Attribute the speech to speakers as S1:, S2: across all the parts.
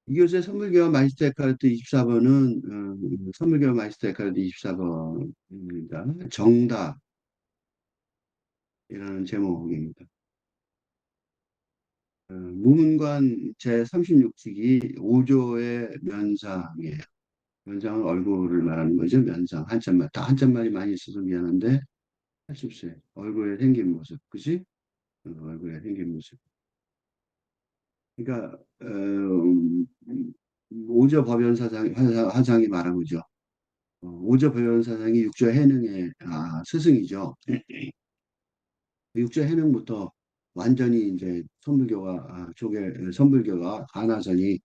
S1: 이교수의 선물교환 마이스터 에카르트 24번은 선물교환 마이스터 에카르트 24번입니다. 정답이라는 제목입니다. 무문관 제36직이 5조의 면상이에요. 면상은 얼굴을 말하는 거죠. 면상 한참말 다 한참말이 많이 있어서 미안한데 80세 얼굴에 생긴 모습, 그지? 얼굴에 생긴 모습. 그러니까 5조 법연 사상이 말한 거죠. 5조 법연 사상이 6조 해능의 스승이죠. 6조 해능부터 완전히 이제 선불교가 가나선이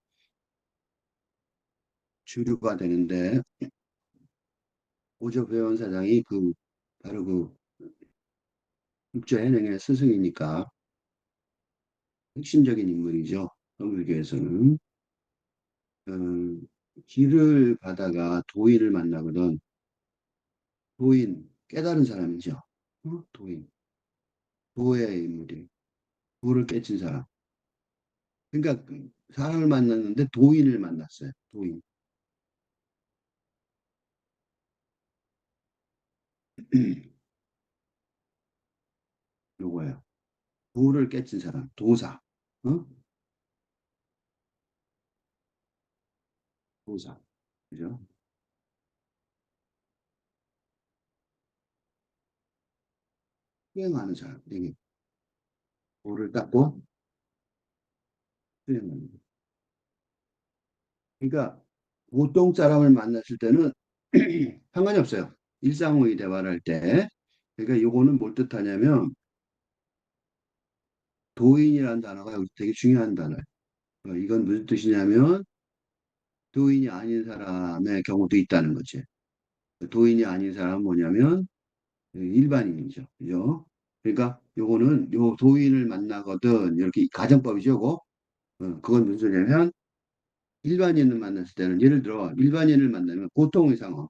S1: 주류가 되는데 5조 법연 사상이 바로 그 6조 해능의 스승이니까 핵심적인 인물이죠. 선불교에서는. 어, 길을 가다가 도인을 만나거든. 도인, 깨달은 사람이죠. 도인, 도의 인물이. 도를 깨친 사람. 그러니까 사람을 만났는데 도인을 만났어요. 도인. 요거예요. 도를 깨친 사람, 도사. 어? 도사. 그죠? 수행하는 사람. 이게 도를 닦고 수행하는. 그러니까 보통 사람을 만났을 때는 상관이 없어요. 일상의 대화를 할 때. 그러니까 요거는 뭘 뜻하냐면 도인이라는 단어가 여기 되게 중요한 단어예요. 이건 무슨 뜻이냐면 도인이 아닌 사람의 경우도 있다는 거지. 도인이 아닌 사람은 뭐냐면 일반인이죠. 그죠? 그러니까 요거는 요 도인을 만나거든 이렇게 가정법이죠. 요거. 그건 무슨 소리냐면 일반인을 만났을 때는 예를 들어 일반인을 만나면 보통의 상황,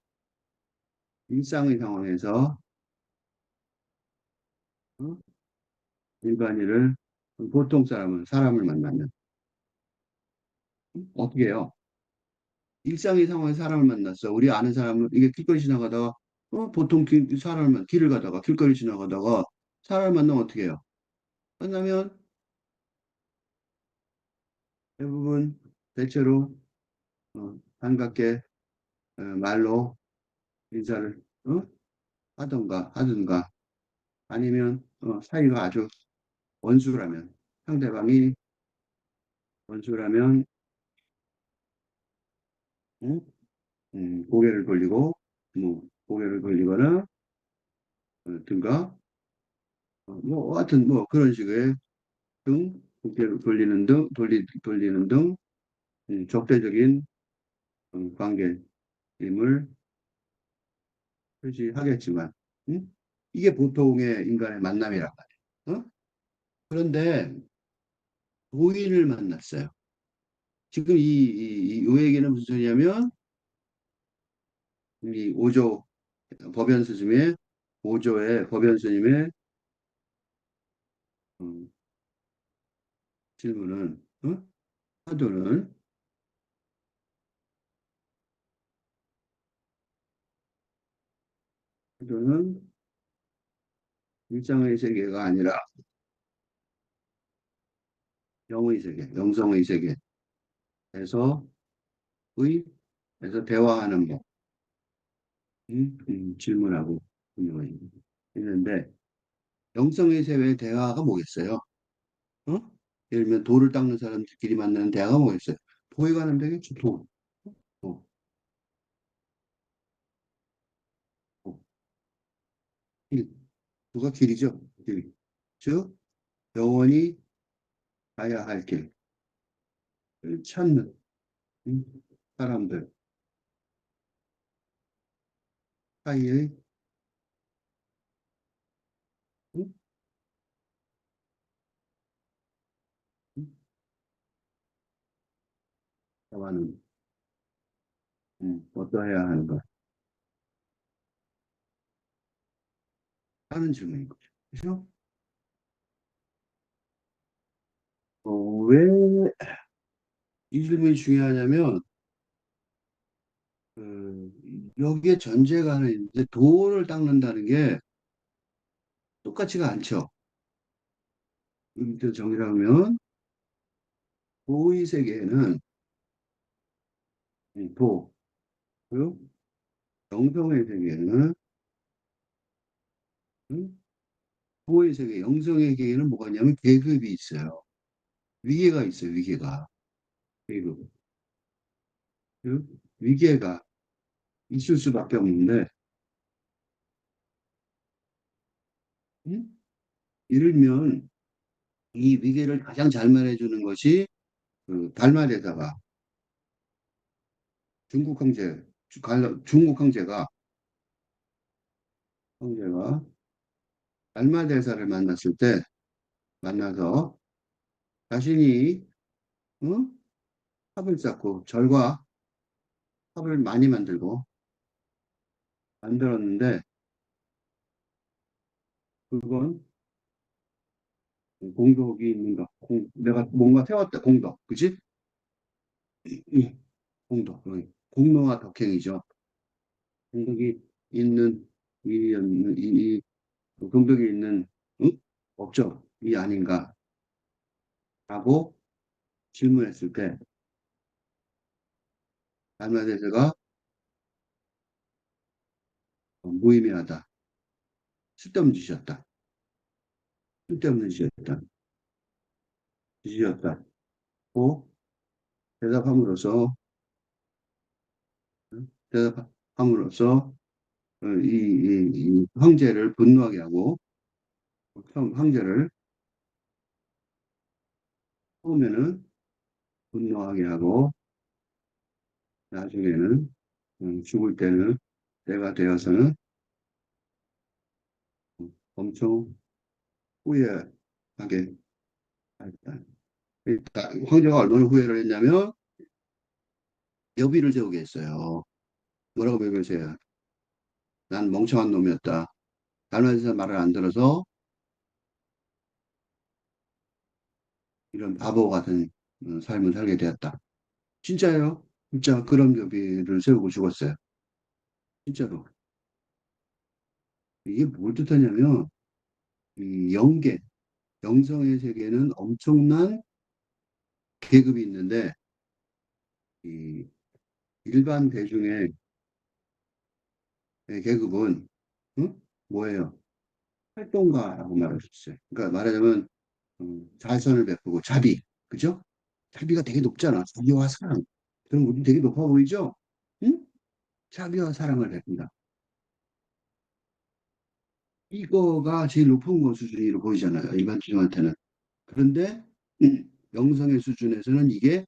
S1: 일상의 상황에서 어? 일반인을 보통 사람을 만나면 어떻게 해요? 일상의 상황에 사람을 만났어. 우리 아는 사람을 이게 길거리 지나가다가 보통 길을 가다가 길거리 지나가다가 사람을 만나면 어떻게 해요? 만나면 대부분 대체로 반갑게 말로 인사를 하든가 아니면 사이가 아주 원수라면 상대방이 원수라면 어? 고개를 돌리고 고개를 돌리거나 든가 뭐 하여튼 뭐 그런 식의 고개를 돌리는 등 적대적인 관계임을 표시하겠지만 음? 이게 보통의 인간의 만남이란 말이에요. 그런데 도인을 만났어요. 지금 이 얘기는 무슨 소리냐면 이 5조 법연 스님의 5조의 법연 스님의 음, 질문은 화두는 화두는 일상의 세계가 아니라 영의 세계, 영성의 세계에서 의 에서 대화하는 법 질문하고 있는데 영성의 세계의 대화가 뭐겠어요? 어? 예를 들면 돌을 닦는 사람들끼리 만나는 대화가 뭐겠어요? 도에 관한 되겠죠. 도, 도. 길. 도가 길이죠. 길. 즉 영원히 가야 할 길을 찾는 음, 사람들 사이의 음, 대화는 어떠해야 하는가 하는 질문인 거죠. 그렇죠? 왜 이 질문이 중요하냐면, 여기에 전제가 하나 있는데, 도를 닦는다는 게 똑같지가 않죠. 밑에 정의를 하면, 도의 세계에는, 도, 그리고 영성의 세계에는, 음, 도의 세계, 영성의 세계에는 뭐가 있냐면, 계급이 있어요. 위계가 있어요, 위계가. 계급. 그 위계가 있을 수밖에 없는데, 음? 예를 들면, 이 위계를 가장 잘 말해주는 것이 그 달마대사가 중국 황제, 중국 황제가 달마대사를 만났을 때 만나서 자신이 어? 합을 쌓고 절과 합을 많이 만들었는데 그건 공덕이 있는가? 내가 뭔가 세웠다 공덕, 그지? 이 공덕, 공로와 덕행이죠. 공덕이 있는 공덕이 있는 응? 업적이 아닌가라고 질문했을 때 달마대사가 무의미하다, 쓸데없는 짓이었다, 쓸데없는 짓이었다고 대답함으로써 대답함으로써 이 황제를 분노하게 하고 황제를 처음에는 분노하게 하고 나중에는 죽을 때는 때가 되어서는 엄청 후회하게 했다. 그러니까 황제가 얼마나 후회를 했냐면 여비를 세우게 했어요. 뭐라고 배우세요? 난 멍청한 놈이었다. 달마에서 말을 안 들어서 이런 바보 같은 삶을 살게 되었다. 진짜예요. 진짜 그런 여비를 세우고 죽었어요. 진짜로. 이게 뭘 뜻하냐면 이 영계, 영성의 세계는 엄청난 계급이 있는데 이 일반 대중의 계급은 응? 뭐예요? 활동가라고 말할 수 있어요. 그러니까 말하자면 자선을 베푸고 자비, 그죠? 자비가 되게 높잖아. 자비와 사랑. 그럼 우리 되게 높아 보이죠? 응? 자비와 사랑을 베푼다. 이거가 제일 높은 거 수준으로 보이잖아요. 일반 기종한테는. 그런데 영성의 수준에서는 이게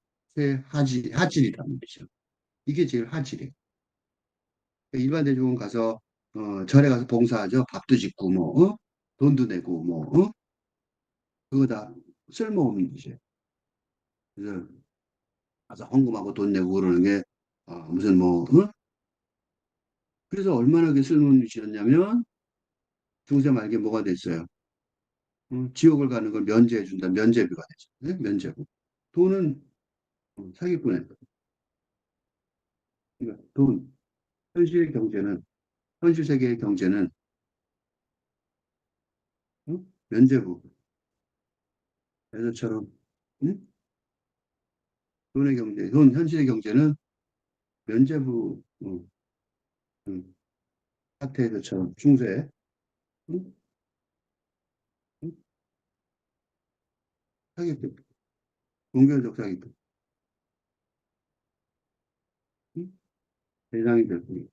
S1: 하질이라는 거죠. 이게 제일 하질이에요. 일반 대중은 가서 절에 가서 봉사하죠. 밥도 짓고 뭐 돈도 내고 뭐 그거 다 쓸모없는 짓이에요. 그래서 가서 헌금하고 돈 내고 그러는 게 무슨 뭐 그래서 얼마나 그 쓸모없는 짓이었냐면 중세 말기에 뭐가 됐어요. 지옥을 가는 걸 면제해 준다. 면제비가 되죠. 네? 면제부. 돈은 사기꾼에 그러니까 돈 현실 경제는 현실 세계의 경제는 면제부 에서처럼 응? 돈의 경제, 돈 현실의 경제는 면제부 음, 사태에서처럼 중세 응? 응? 사기꾼, 종교적 사기꾼 응? 대상이 될 뿐이에요.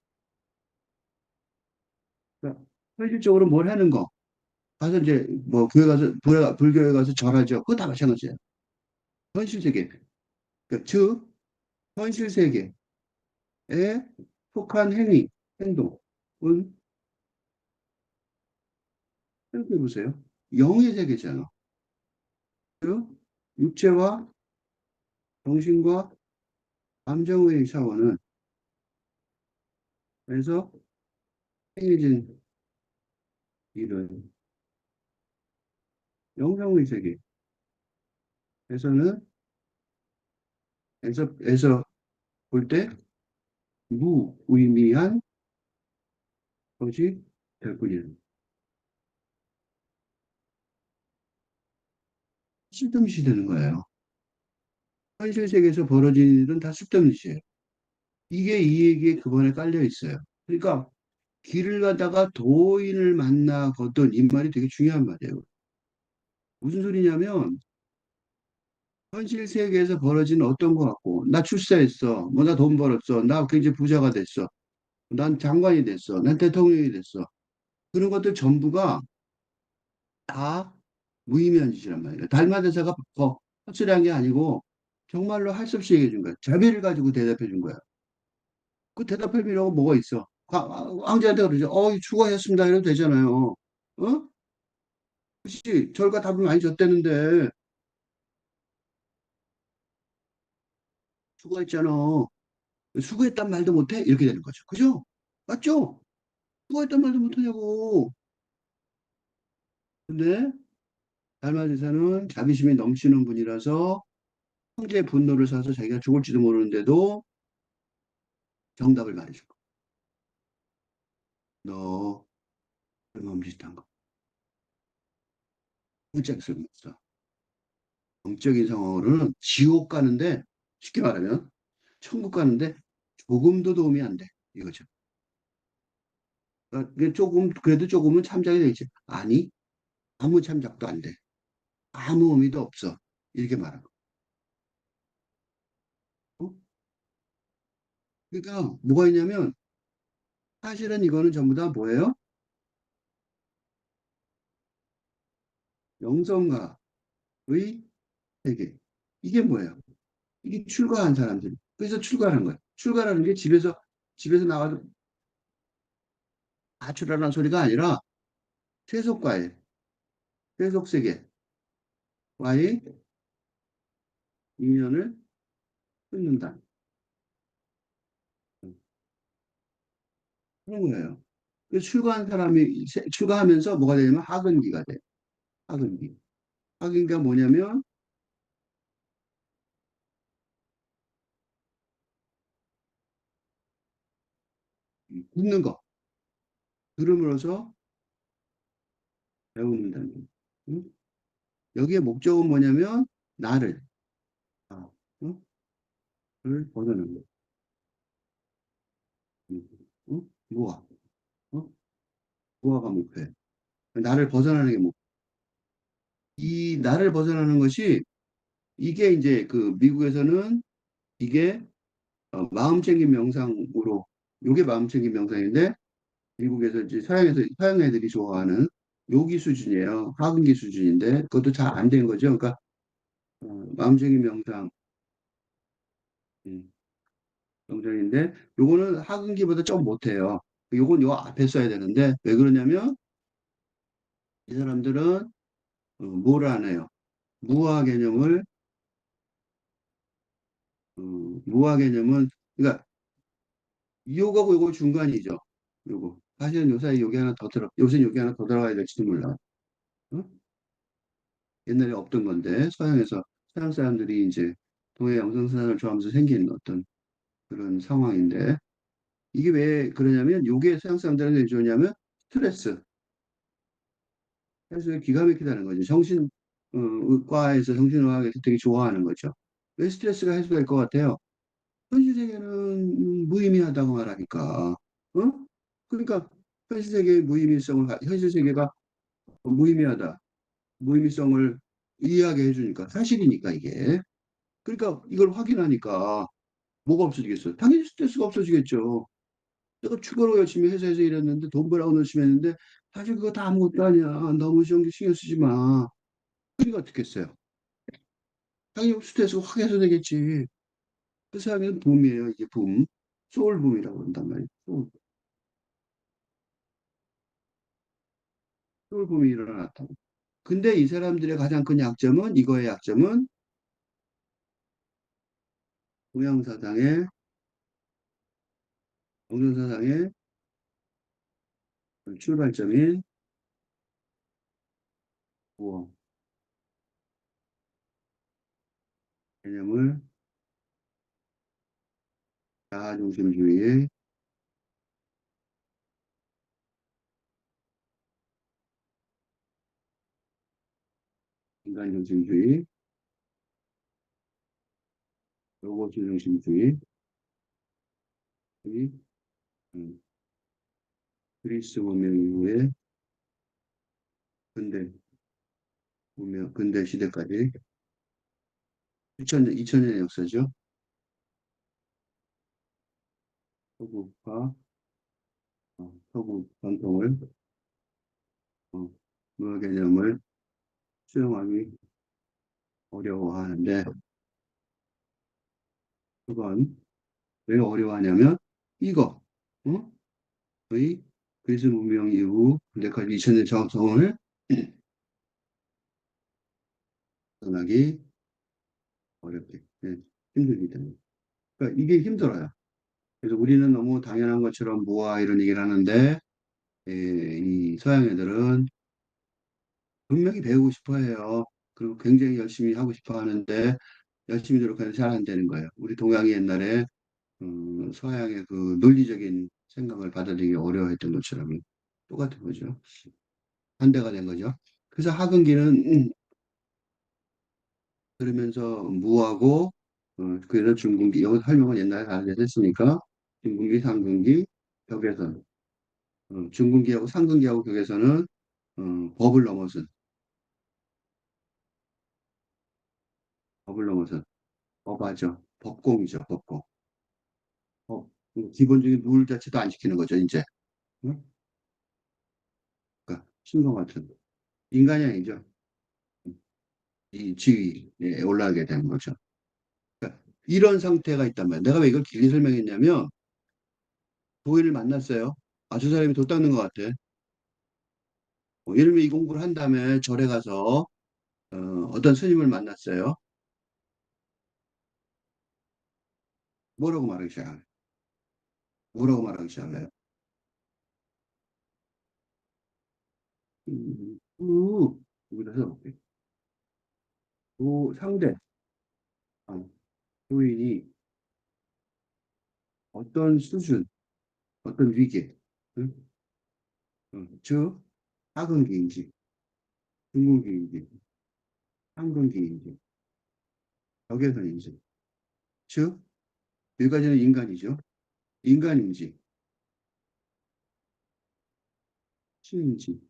S1: 그러니까 현실적으로 뭘 하는 거 가서 이제 뭐 교회 가서 불교에 가서 절하죠. 그거 다 마찬가지예요. 현실 세계, 그러니까 즉 현실 세계에 속한 행동은 생각해 보세요. 영의 세계잖아. 그 육체와 정신과 감정의 차원은 그래서 행해진 일은 영성의 세계에서는 에서 볼 때 무의미한 것이 될 뿐이야. 쓸데없이 되는 거예요. 현실 세계에서 벌어지는 일은 다 쓸데없이에요. 이게 이 얘기에 근원에 깔려 있어요. 그러니까 길을 가다가 도인을 만나거든 이 말이 되게 중요한 말이에요. 무슨 소리냐면 현실 세계에서 벌어지는 어떤 거 같고 나 출세했어. 뭐 나 돈 벌었어. 나 굉장히 부자가 됐어. 난 장관이 됐어. 난 대통령이 됐어. 그런 것들 전부가 다 무의미한 짓이란 말이에요. 달마 대사가 더 헛소리한 게 아니고 정말로 할 수 없이 얘기해 준 거야. 자비를 가지고 대답해 준 거야. 그 대답할 필요가 뭐가 있어? 황제한테 그러죠. 수고하셨습니다. 이래도 되잖아요. 어? 그치? 절과 답을 많이 줬대는데 수고했잖아. 수고했단 말도 못해? 이렇게 되는 거죠. 그죠? 맞죠? 수고했단 말도 못하냐고. 근데 달마대사는 자비심이 넘치는 분이라서 황제의 분노를 사서 자기가 죽을지도 모르는데도 정답을 말해준 거야. 너 얼마큼짓한 거. 훌쩍 쓸모없어. 영적인 상황으로는 지옥 가는데 쉽게 말하면 천국 가는데 조금도 도움이 안 돼. 이거죠. 그러니까 조금 그래도 조금은 참작이 되지. 아니 아무 참작도 안 돼. 아무 의미도 없어. 이렇게 말하고. 어? 그러니까 뭐가 있냐면 사실은 이거는 전부 다 뭐예요? 영성가의 세계. 이게 뭐예요? 이게 출가한 사람들. 그래서 출가하는 거예요. 출가라는 게 집에서 나와서 가출하라는 소리가 아니라 세속과의 세속세계와의 인연을 끊는다. 그런 거예요. 그래서 출가한 사람이 출가하면서 뭐가 되냐면 하근기가 돼. 하근기. 하근기가 뭐냐면 굽는 거. 들음으로써 배우는다는 거. 응? 여기에 목적은 뭐냐면 나를 아, 응? 를 벗어나는 거. 응? 응? 무아. 어? 무아가 목표야. 나를 벗어나는 게 목표. 이 나를 벗어나는 것이 이게 이제 그 미국에서는 이게 마음챙김 명상으로 요게 마음챙김 명상인데 미국에서 이제 서양 애들이 좋아하는 요기 수준이에요. 하근기 수준인데 그것도 잘 안 된 거죠. 그러니까 마음챙김 명상 음, 명상인데 요거는 하근기보다 좀 못해요. 요건 요 앞에 써야 되는데 왜 그러냐면 이 사람들은 뭐를 안 해요. 무아 개념을 무아 개념은 그러니까 요거하고 요거 중간이죠. 요거 사실은 요 사이 요게 하나 더 들어 요새 요게 하나 더 들어가야 될지도 몰라. 어? 옛날에 없던 건데 서양 사람들이 이제 동해 영성사상을 좋아하면서 생긴 어떤 그런 상황인데 이게 왜 그러냐면 요게 서양 사람들한테 왜 좋냐면 스트레스 그래서 기가 막히다는 거죠. 과에서 정신의학에서 되게 좋아하는 거죠. 왜 스트레스가 해소될 것 같아요? 현실 세계는 무의미하다고 말하니까. 어? 그러니까 현실 세계가 무의미하다. 무의미성을 이해하게 해주니까 사실이니까 이게. 그러니까 이걸 확인하니까 뭐가 없어지겠어요? 당연히 스트레스가 없어지겠죠. 내가 추가로 열심히 회사에서 일했는데 돈 벌라고 열심히 했는데 사실 그거 다 아무것도 아니야. 너무 신경 쓰지 마. 그러니까 어떻게 했어요? 당연히 스트레스가 확 해소되겠지. 그래서 하면 붐이에요. 이게 붐. 소울붐이라고 그런단 말이에요. 소울붐이 일어났다고. 근데 이 사람들의 가장 큰 약점은 이거의 약점은 동양사상의 정전사상의 출발점인 구어, 개념을 자아중심주의, 인간중심주의, 로봇 중심주의, 이, 음, 그리스 문명 이후에 근대 근대 시대까지 2000년의 역사죠. 서구과 서구 전통을 어, 문화 개념을 수용하기 어려워하는데 그건 왜 어려워하냐면 이거 어? 거의 그리스 문명 이후 근대까지 2000년 정성을 떠나기 어렵게 힘들기 때문에 그러니까 이게 힘들어요. 그래서 우리는 너무 당연한 것처럼 무아 이런 얘기를 하는데 이 서양 애들은 분명히 배우고 싶어 해요. 그리고 굉장히 열심히 하고 싶어 하는데 열심히 노력하는데 잘 안 되는 거예요. 우리 동양이 옛날에 서양의 그 논리적인 생각을 받아들이기 어려워했던 것처럼 똑같은 거죠. 반대가 된 거죠. 그래서 학은기는 그러면서 무하고 그래서 중군기 여기 설명은 옛날에 다 했으니까 중군기, 상군기, 격에선 중군기하고 상군기하고 격에서는 법을 넘어선 법을 넘어선 법하죠. 법공이죠. 법공. 기본적인 룰 자체도 안 지키는 거죠. 이제 응? 그러니까 신과 같은 인간이 아니죠. 이 지위에 올라가게 되는 거죠. 이런 상태가 있다면 내가 왜 이걸 길게 설명했냐면 도인을 만났어요. 아, 저 사람이 도 닦는 것 같아. 예를 들면 이 공부를 한 다음에 절에 가서 어떤 스님을 만났어요. 뭐라고 말하기 시작해요? 뭐라고 말하기 시작해요? 여기다 써볼게. 상대, 아, 도인이 어떤 수준, 어떤 위계, 응? 즉, 하근기인지, 중근기인지, 상근기인지, 적외선인지, 즉, 여기까지는 인간이죠. 인간인지, 신인지,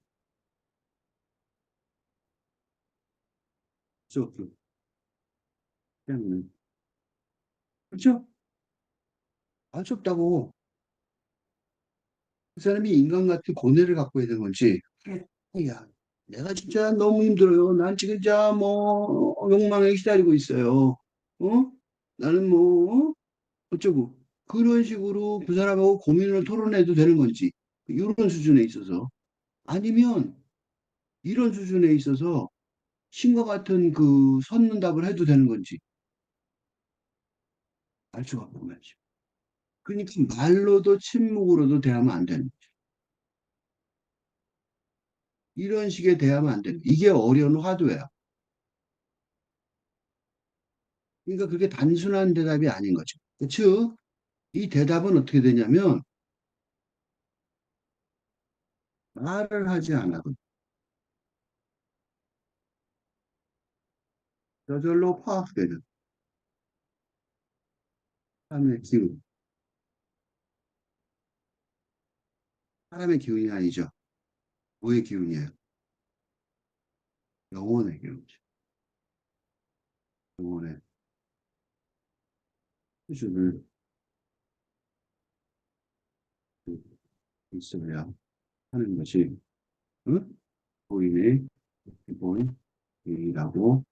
S1: 즉, 그냥, 그렇죠? 알 수 없다고. 그 사람이 인간 같은 고뇌를 갖고 있는 건지, 야, 내가 진짜 너무 힘들어요. 난 지금 진짜 뭐 욕망에 시달리고 있어요. 어? 나는 뭐 어쩌고 그런 식으로 그 사람하고 고민을 토론해도 되는 건지 이런 수준에 있어서 아니면 이런 수준에 있어서 신과 같은 그 선문답을 해도 되는 건지 알 수가 없는 거지. 그러니까 말로도 침묵으로도 대하면 안 되는 거지. 이런 식의 대하면 안 되는 이게 어려운 화두예요. 그러니까 그게 단순한 대답이 아닌 거죠. 즉, 이 대답은 어떻게 되냐면 말을 하지 않아도 저절로 파악되는 사람의 기운, 사람의 기운이 아니죠. 뭐의 기운이에요? 영혼의 기운이죠. 영혼의 수준을 있어야 하는 것이 응? 보인의 기본이라고.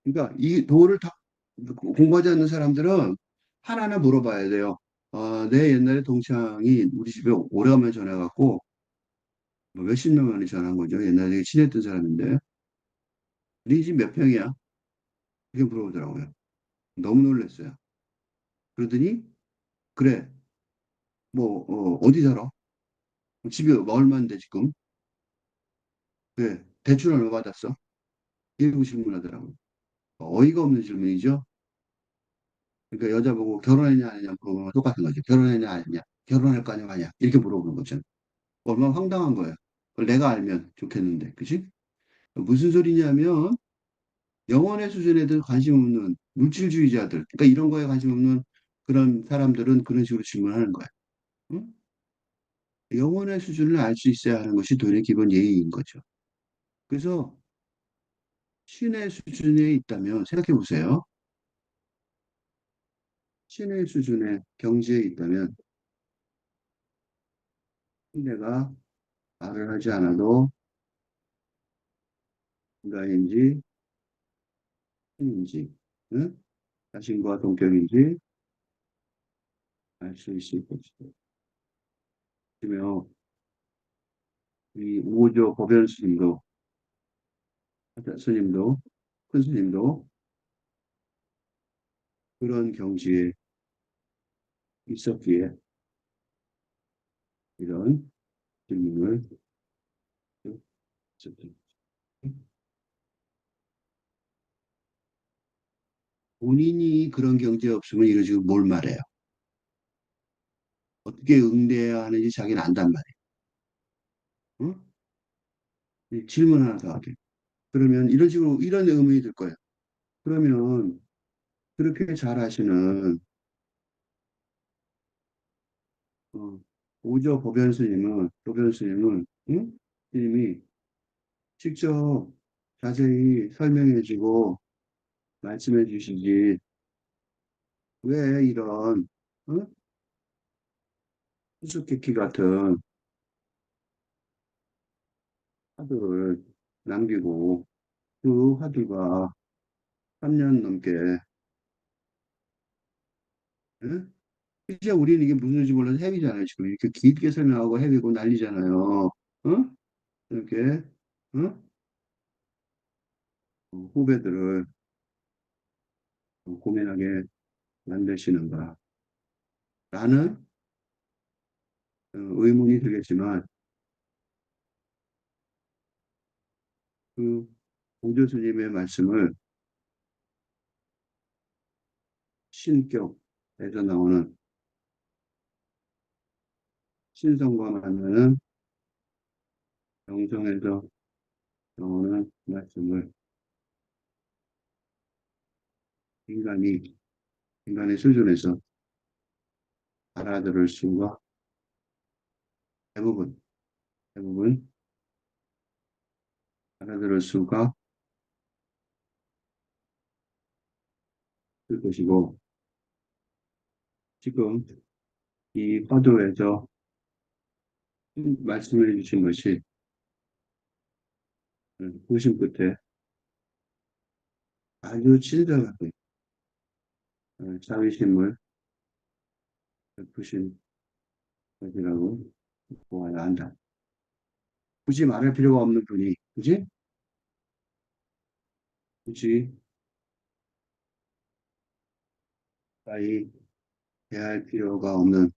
S1: 그러니까 이 도를 다 공부하지 않는 사람들은 하나하나 물어봐야 돼요. 내 옛날에 동창이 우리 집에 오래간만에 전화갖고 뭐 몇십 년 만에 전화한 거죠. 옛날에 되게 친했던 사람인데 네 집 몇 평이야? 이렇게 물어보더라고요. 너무 놀랐어요. 그러더니 그래 뭐 어디 살아? 집이 얼마인데 지금? 그래 대출 얼마 받았어? 이러고 질문하더라고요. 어이가 없는 질문이죠. 그러니까 여자 보고 결혼했냐 아니냐 물어보면 똑같은 거지. 결혼했냐 아니냐. 결혼할 거 아니야 아니야. 이렇게 물어보는 거잖아. 얼마나 황당한 거야. 그걸 내가 알면 좋겠는데. 그치? 무슨 소리냐면 영혼의 수준에도 관심 없는 물질주의자들. 그러니까 이런 거에 관심 없는 그런 사람들은 그런 식으로 질문하는 거야. 응? 영혼의 수준을 알 수 있어야 하는 것이 도리어 기본 예의인 거죠. 그래서 신의 수준에 있다면 생각해 보세요. 신의 수준의 경지에 있다면 내가 말을 하지 않아도 인간인지 신인지 응? 자신과 동격인지 알 수 있을 것이다. 그러면 이 우조 법연 스님도 큰 스님도 그런 경지에 있었기에 이런 질문을 했었죠. 본인이 그런 경지에 없으면 이런 식으로 뭘 말해요? 어떻게 응대해야 하는지 자기는 안단 말이에요. 응? 이 질문 하나 더 하게. 그러면 이런 식으로 이런 의문이 들 거예요. 그러면 그렇게 잘하시는 어, 오조 보변 스님은 응? 스님이 직접 자세히 설명해주고 말씀해 주시지 왜 이런 응? 수수께끼 같은 화두를 남기고 그 화두가 3년 넘게 응? 이제 우리는 이게 무슨 일인지 몰라서 헤비잖아요. 지금 이렇게 길게 설명하고 헤비고 난리잖아요. 응? 이렇게 응? 후배들을 고민하게 만드시는가 라는 의문이 들겠지만 그 공조 스님의 말씀을 신격에서 나오는 신성과 만나는 영성에서 나오는 말씀을 인간이 인간의 수준에서 알아들을 수가 대부분 대부분 알아들을 수가 있을 것이고 지금 이 화두에서 말씀해 주신 것이 보신 끝에 아주 친절하게 자비심을 베푸신 것이라고 보아야 한다. 굳이 말할 필요가 없는 분이, 그지? 굳이 가히 대할 필요가 없는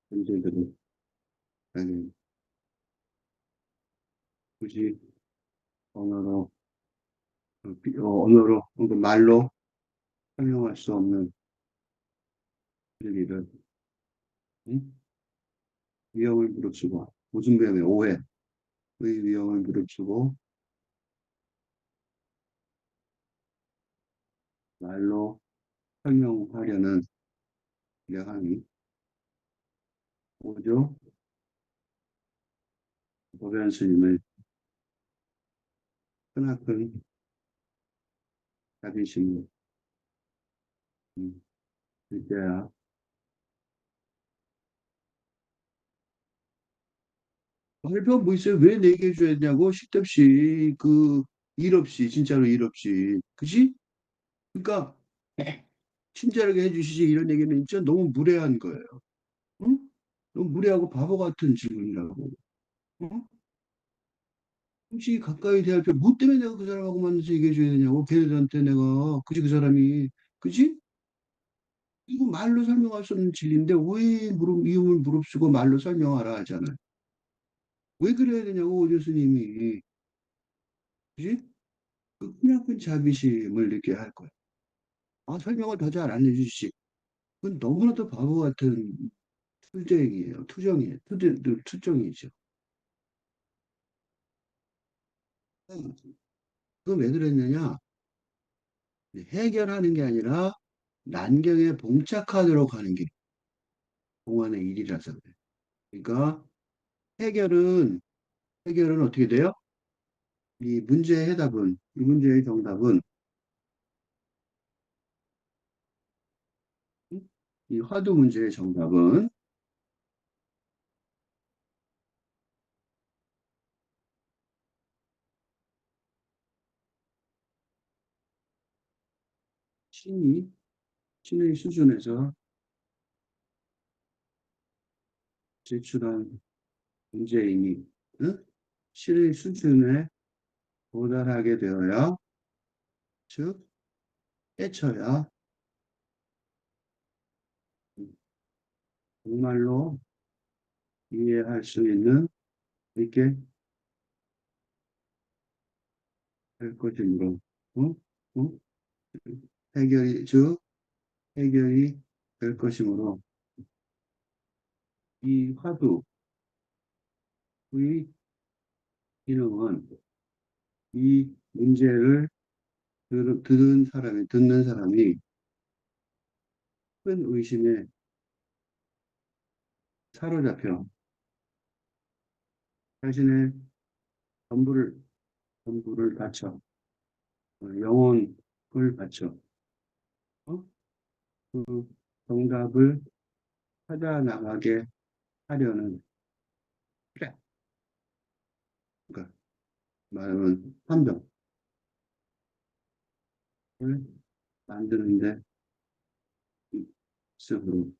S1: 문제들을 아니, 굳이 언어로, 언어로, 혹은 말로 설명할 수 없는 진리를 응? 위험을 무릅쓰고 무슨 위험에 오해의 위험을 무릅쓰고 말로 설명하려는 여함이 오죠. 법연 스님의 크나큰 자비심을 느껴야 발표 뭐 있어요? 왜 내게 해줘야 되냐고 식대없이 일 없이 진짜로 일 없이 그지? 그러니까 친절하게 해주시지 이런 얘기는 진짜 너무 무례한 거예요. 응? 너무 무례하고 바보 같은 질문이라고. 응? 혹시 가까이 대할 필요 뭐 때문에 내가 그 사람하고 만나서 얘기해 줘야 되냐고 걔네들한테 내가 그지 그 사람이 그지? 이거 말로 설명할 수 없는 진리인데 왜 이음을 무릅쓰고 말로 설명하라 하잖아요. 왜 그래야 되냐고 오 교수님이 그지? 그냥 그 자비심을 느껴야 할 거예요. 아, 설명을 더 잘 안 해주시지. 그건 너무나도 바보 같은 투쟁이에요. 투정이에요. 투정이죠. 그건 왜 그랬느냐? 해결하는 게 아니라 난경에 봉착하도록 하는 게 공안의 일이라서 그래요. 그러니까 해결은, 해결은 어떻게 돼요? 이 문제의 해답은, 이 문제의 정답은 이 화두 문제의 정답은 신이, 신의 수준에서 제출한 문제이니, 응? 신의 수준에 도달하게 되어야, 즉, 깨쳐야 정말로 이해할 수 있게 될 것이므로, 응? 응? 즉, 해결이 될 것이므로, 이 화두의 기능은 이 문제를 듣는 사람이 큰 의심에 사로잡혀 자신의 전부를, 전부를 바쳐, 영혼을 바쳐, 어? 그 정답을 찾아 나가게 하려는, 그래. 그러니까 말하면 판정을 만드는데 있으므로,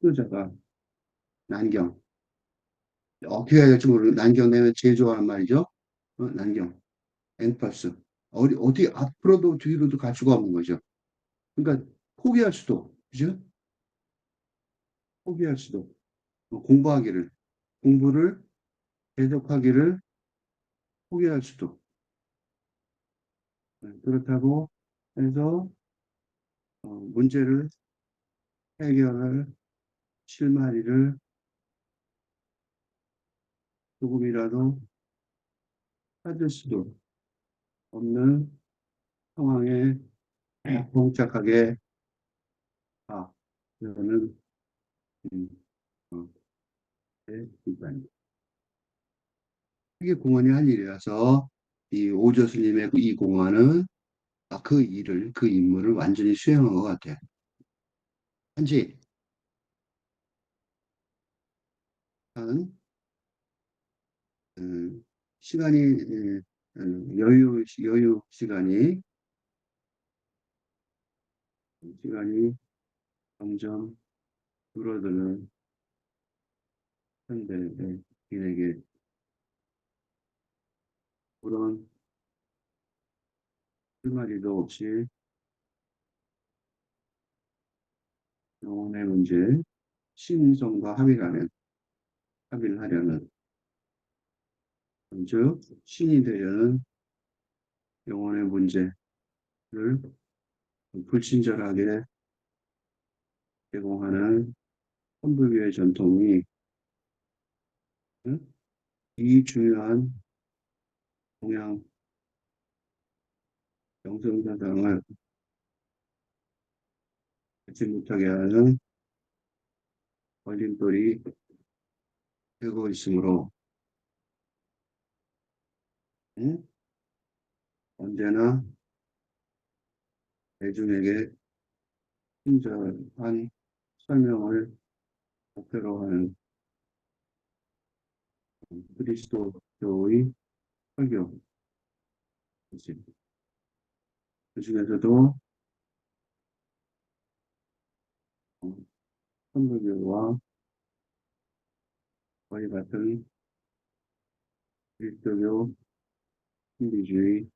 S1: 수자가 난경, 어떻게 해야 될지 모르고, 난경 내면 제일 좋아하는 말이죠. 난경, 앵퍼스. 어디 앞으로도 뒤로도 갈 수가 없는 거죠. 그러니까 포기할 수도, 그죠? 포기할 수도, 공부하기를, 공부를 계속하기를 포기할 수도. 그렇다고 해서 문제를 해결할 실마리를 조금이라도 찾을 수도 없는 상황에 봉착하게 되는 음, 어, 일반입니다. 이게 공안이 할 일이라서 이 오조 스님의 이 공안은 그 일을, 그 임무를 완전히 수행한 것 같아요. 한지, 한, 시간이, 여유 시간이 점점 줄어드는 현대의 인에게 그런 실마리도 없이 영혼의 문제, 신성과 합의를 하려는, 즉, 신이 되려는 영혼의 문제를 불친절하게 제공하는 천불교의 전통이 응? 이 중요한 동양 영성사상을 갖지 못하게 하는 걸림돌이 되고 있으므로 응? 언제나 대중에게 친절한 설명을 목표로 하는 그리스도교의 설교, 그 중에서도 천주교와 거의 같은 그리스도교 신비주의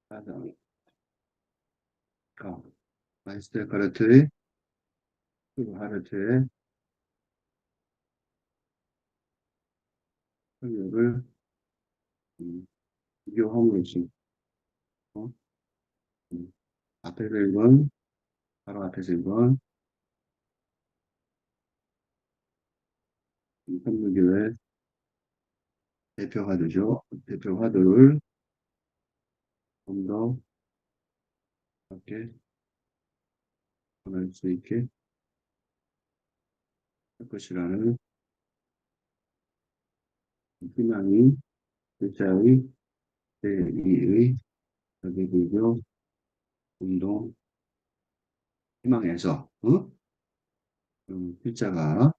S1: 사상가 마이스터 하르트의 설교를 비교 허물없이, 어? 음. 앞에서 1번, 바로 앞에서 1번, 한국교회 대표 화두죠. 대표 화두를 좀 더 이렇게 전할 수 있게 할 것이라는 희망이 글자의 제2의 자기불교 운동 희망에서 글자가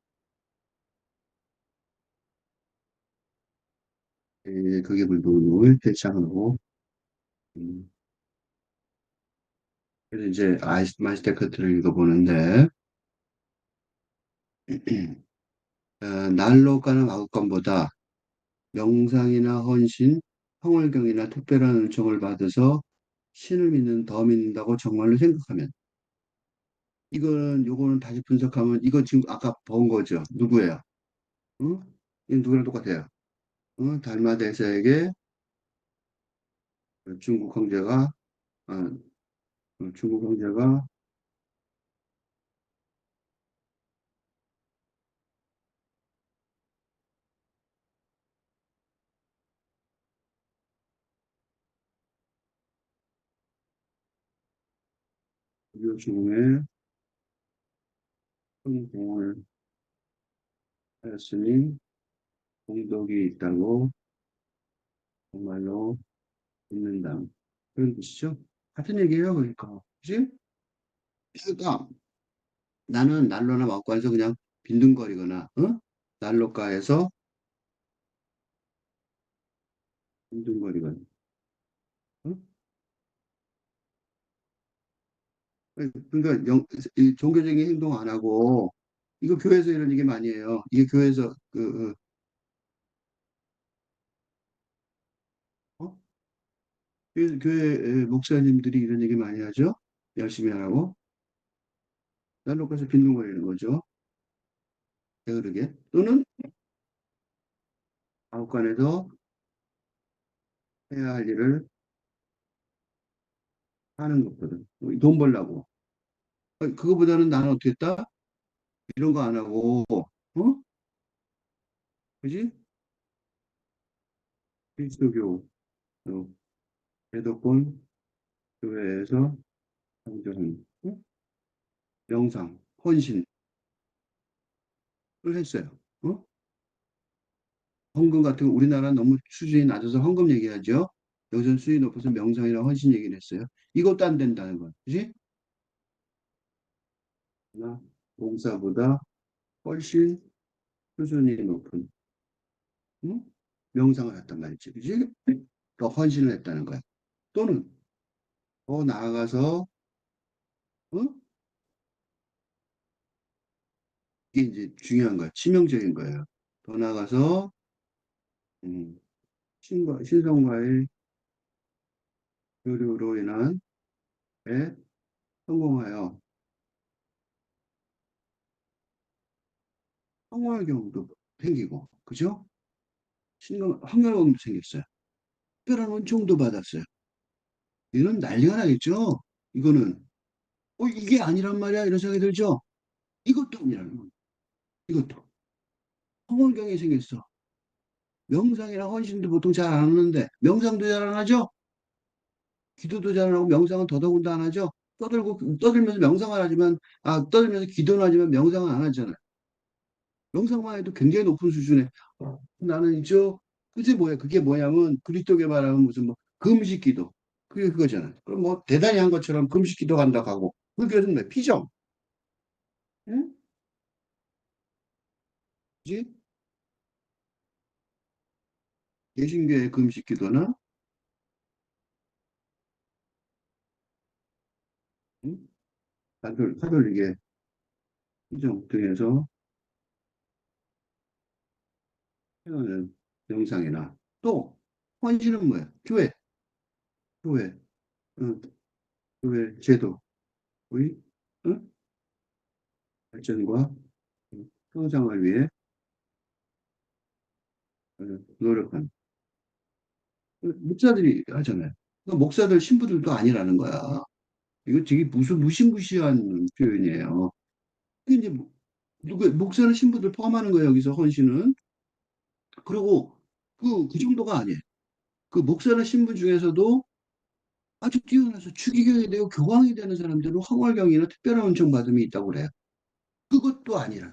S1: 그게 불교를 대창하고 음, 그래서 이제 마이스테크트를 읽어보는데 난로가는 마국간보다 명상이나 헌신, 성월경이나 특별한 은총을 받아서 신을 믿는 더 믿는다고 정말로 생각하면 이거는 요거는 다시 분석하면 이거 지금 아까 본 거죠. 누구예요? 응? 이건 누구랑 똑같아요. 응? 달마대사에게 중국 황제가 중국 황제가 불교 중에 큰 공을 하였으니 공덕이 있다고 정말로 믿는다. 그런 뜻이죠. 같은 얘기예요, 그러니까. 그지? 그러니까 나는 난로나 막관에서 그냥 빈둥거리거나, 난로가에서 빈둥거리거나, 어? 그러니까 이 종교적인 행동 안 하고, 이거 교회에서 이런 얘기 많이 해요. 이게 교회에서, 어? 교회 목사님들이 이런 얘기 많이 하죠. 열심히 하라고. 난로가에서 빈둥거리는 거죠. 게으르게. 또는 아웃간에서 해야 할 일을 하는 것거든. 돈 벌라고. 그거보다는 나는 어떻게 했다? 이런 거 안 하고, 그지? 그리스도교, 어, 대덕권 교회에서 강조한 명상, 헌신을 했어요. 어? 헌금 같은 거 우리나라 너무 수준이 낮아서 헌금 얘기하죠. 여기서 수준이 높아서 명상이나 헌신 얘기를 했어요. 이것도 안 된다는 거야. 그지? 나 봉사보다 훨씬 수준이 높은 응? 명상을 했단 말이지. 그지? 더 헌신을 했다는 거야. 또는 더 나아가서 어? 이게 이제 중요한 거야. 치명적인 거예요. 더 나아가서 음, 신성과의 교류로 인한 에 성공하여 성공할 경우도 생기고, 그죠? 황열공도 생겼어요. 특별한 은총도 받았어요. 이런 난리가 나겠죠? 이거는, 이게 아니란 말이야. 이런 생각이 들죠? 이것도 아니라는 거예요. 이것도. 성월경이 생겼어. 명상이나 헌신도 보통 잘 안 하는데, 명상도 잘 안 하죠? 기도도 잘 안 하고, 명상은 더더군다 안 하죠? 떠들면서 명상을 하지만, 떠들면서 기도는 하지만 명상은 안 하잖아요. 명상만 해도 굉장히 높은 수준에 나는 이죠. 그게 뭐야? 그게 뭐냐면 그리스도교 말하면 무슨 뭐 금식기도 그게 그거잖아요. 그럼 뭐 대단히 한 것처럼 금식기도 간다고 하고 그게 뭐 피정, 응? 그지? 개신교의 금식기도나 응? 가톨릭의 피정 등에서 해오는 명상이나 또 헌신은 뭐야? 교회, 응? 교회 제도의 응? 발전과 성장을 위해 노력한. 목사들이 하잖아요. 그 목사들 신부들도 아니라는 거야. 이거 되게 무시무시한 표현이에요. 이게 이제 누구 목사는 신부들 포함하는 거예요. 여기서 헌신은. 그리고 그 정도가 아니에요. 그 목사나 신부 중에서도 아주 뛰어나서 추기경이 되고 교황이 되는 사람들은 황홀경이나 특별한 은총 받음이 있다고 그래요. 그것도 아니라.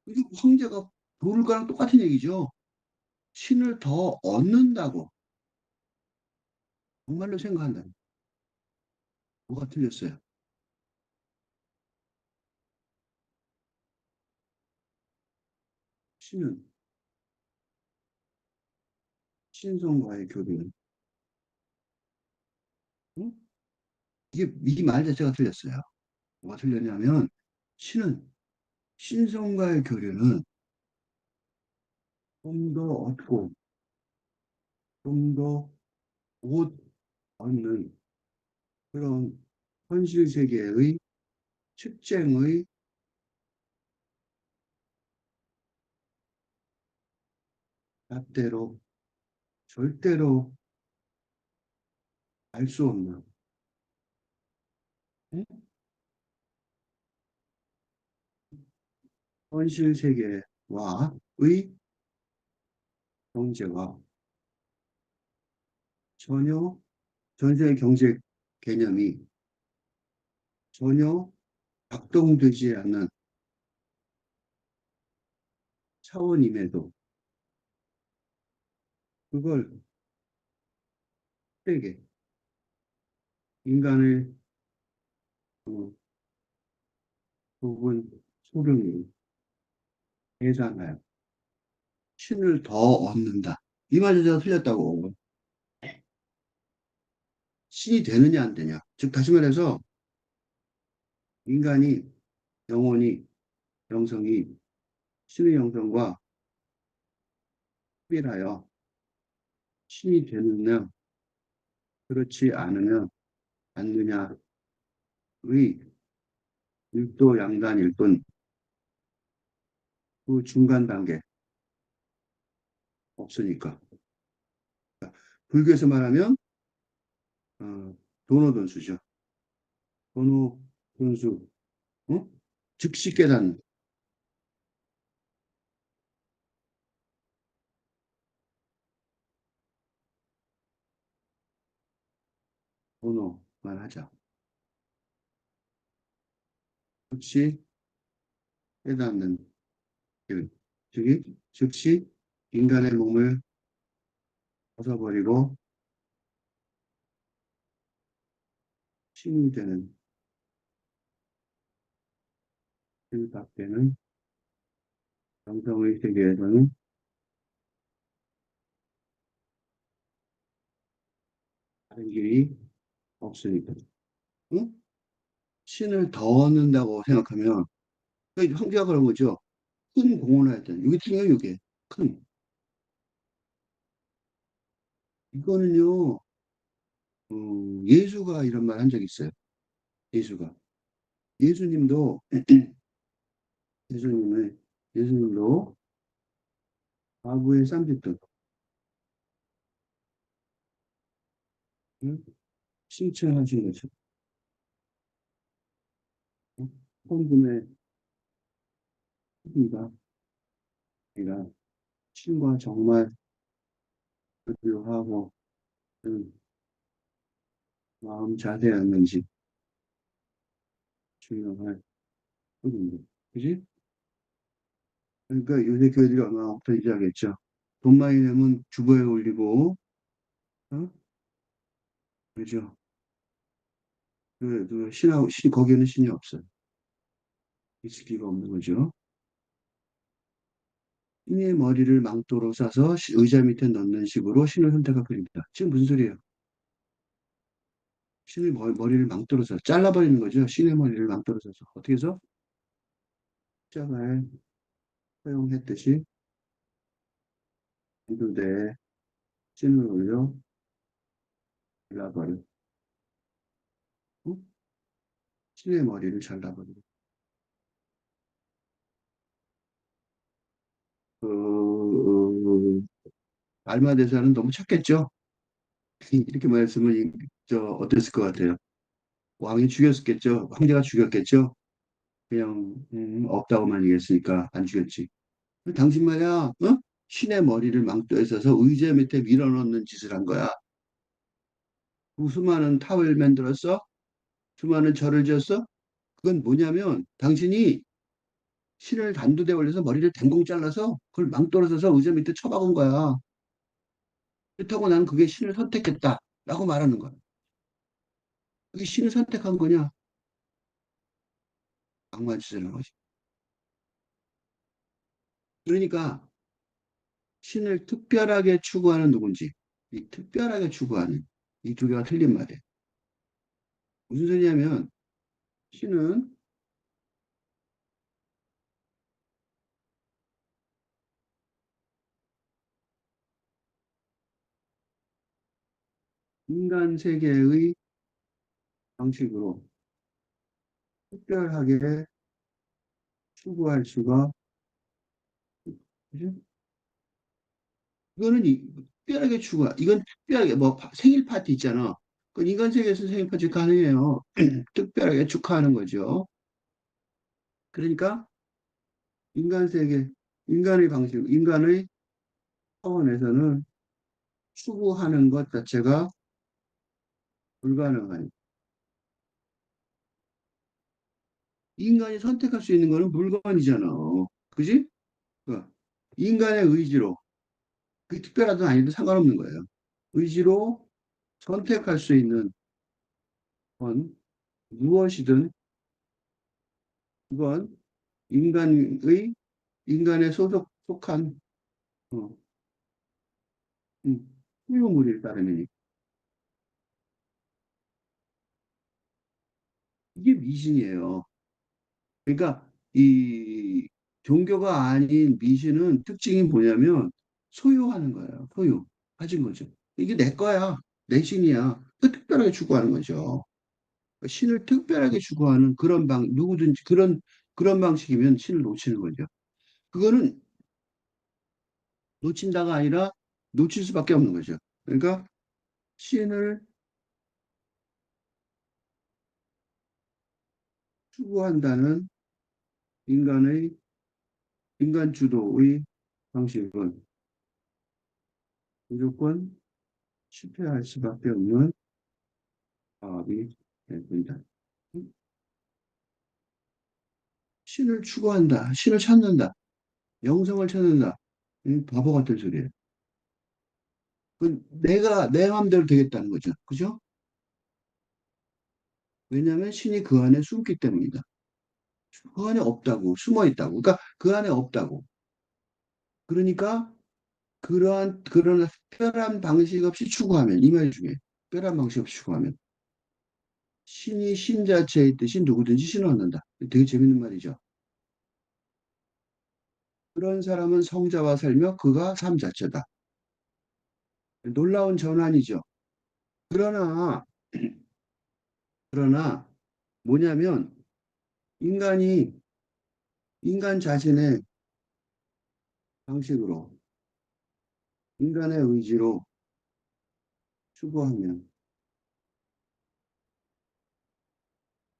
S1: 이게 황제가 부를 거랑 똑같은 얘기죠. 신을 더 얻는다고 정말로 생각한다면 뭐가 틀렸어요? 신은 신성과의 교류는 응? 이게 이 말 자체가 틀렸어요. 뭐가 틀렸냐면 신은 신성과의 교류는 좀 더 얻고 좀 더 못 얻는 그런 현실 세계의 특징의 잣대로 절대로 알 수 없는 응? 현실 세계와의 경제가 전혀 전세의 경제 개념이 전혀 작동되지 않는 차원임에도 그걸 세게 인간의 어, 부분 소령이 계산하여 신을 더 얻는다. 이 말자체가 틀렸다고. 신이 되느냐 안 되냐. 즉 다시 말해서 인간이 영혼이 영성이 신의 영성과 합일하여 신이 되느냐 그렇지 않느냐의 일도양단일 뿐 그 중간 단계 없으니까. 불교에서 말하면 도노돈수죠. 도노돈수, 어? 즉시 깨닫는 도노만 하자. 즉시 깨닫는 길. 즉시 인간의 몸을 벗어버리고 신이 되는 길밖에는 영성의 세계에서는 다른 길이 없으니까. 응? 신을 더 얻는다고 생각하면 황제가 그런 거죠. 큰 공헌을 했던 이게 중요해요. 이게 큰 이거는요. 예수가 이런 말 한 적이 있어요. 예수가 예수님도 예수님을 예수님도 과부의 쌈짓돈 응? 칭찬하신 거죠. 응? 헌금의 크기가 아니라 신과 정말 교류하고 마음 자세였는지 중요할 뿐입니다. 그지? 그러니까 요새 교회들이 얼마나 엎드리자겠죠. 돈 많이 내면 주보에 올리고, 어? 그죠? 거기에는 신이 없어요. 있을 리가 없는 거죠. 신의 머리를 망토로 싸서 의자 밑에 넣는 식으로 신을 선택한 편입니다. 지금 무슨 소리예요? 신의 머리를 망토로 싸서 잘라버리는 거죠. 신의 머리를 망토로 싸서. 어떻게 해서? 십자가에 사용했듯이 기도대에 신을 올려 잘라버려. 어? 신의 머리를 잘라버려. 어, 알마 대사는 너무 착했죠. 이렇게 말했으면 어땠을 것 같아요? 왕이 죽였겠죠. 황제가 죽였겠죠. 그냥 없다고만 얘기했으니까 안 죽였지. 당신 말이야, 신의 머리를 망토에 써서 의제 밑에 밀어넣는 짓을 한 거야. 그 수많은 탑을 만들었어? 수많은 절을 지었어? 그건 뭐냐면 당신이 신을 단두대 올려서 머리를 댕공 잘라서 그걸 망토로 써서 의자 밑에 처박은 거야. 그렇다고 나는 그게 신을 선택했다. 라고 말하는 거야. 그게 신을 선택한 거냐? 악마 짓을 한 거지. 그러니까 신을 특별하게 추구하는 누군지, 이 특별하게 추구하는 이 두 개가 틀린 말이에요. 무슨 소리냐면 신은 인간 세계의 방식으로 특별하게 추구할 수가, 그죠? 이거는 특별하게 추구하, 이건 특별하게, 뭐, 생일 파티 있잖아. 그 인간 세계에서 생일 파티 가능해요. 특별하게 축하하는 거죠. 그러니까 인간 세계, 인간의 방식, 인간의 차원에서는 추구하는 것 자체가 불가능한. 인간이 선택할 수 있는 거는 물건이잖아. 그지? 그 인간의 의지로, 그 특별하든 아니든 상관없는 거예요. 의지로 선택할 수 있는 건 무엇이든 그건 인간의 인간에 속한 어, 소유물일 따름이니 이게 미신이에요. 그러니까 이 종교가 아닌 미신은 특징이 뭐냐면 소유하는 거예요. 소유. 가진 거죠. 이게 내 거야. 내 신이야. 그 특별하게 추구하는 거죠. 신을 특별하게 추구하는 그런 누구든지 그런 방식이면 신을 놓치는 거죠. 그거는 놓친다가 아니라 놓칠 수밖에 없는 거죠. 그러니까 신을 추구한다는 인간의 인간 주도의 방식은 무조건 실패할 수밖에 없는 사업이 된다. 신을 추구한다. 신을 찾는다. 영성을 찾는다. 바보 같은 소리예요. 내가 내 마음대로 되겠다는 거죠. 그죠? 왜냐하면 신이 그 안에 숨기 때문이다. 그 안에 없다고, 숨어 있다고. 그러니까 그 안에 없다고. 그러니까 그런 특별한 방식 없이 추구하면, 이 말 중에 특별한 방식 없이 추구하면 신이 신 자체에 있듯이 누구든지 신을 얻는다. 되게 재밌는 말이죠. 그런 사람은 성자와 살며 그가 삶 자체다. 놀라운 전환이죠. 그러나, 그러나 뭐냐면 인간이 인간 자신의 방식으로, 인간의 의지로 추구하면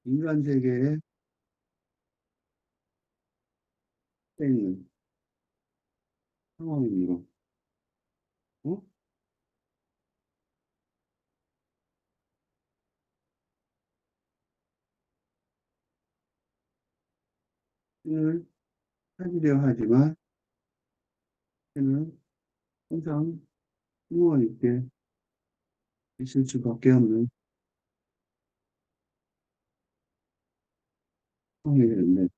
S1: 인간 세계에 있는 상황으로, 어? 신을 찾으려 하지만 신은 항상 누워있게 있을 수밖에 없는 상황이 되는데,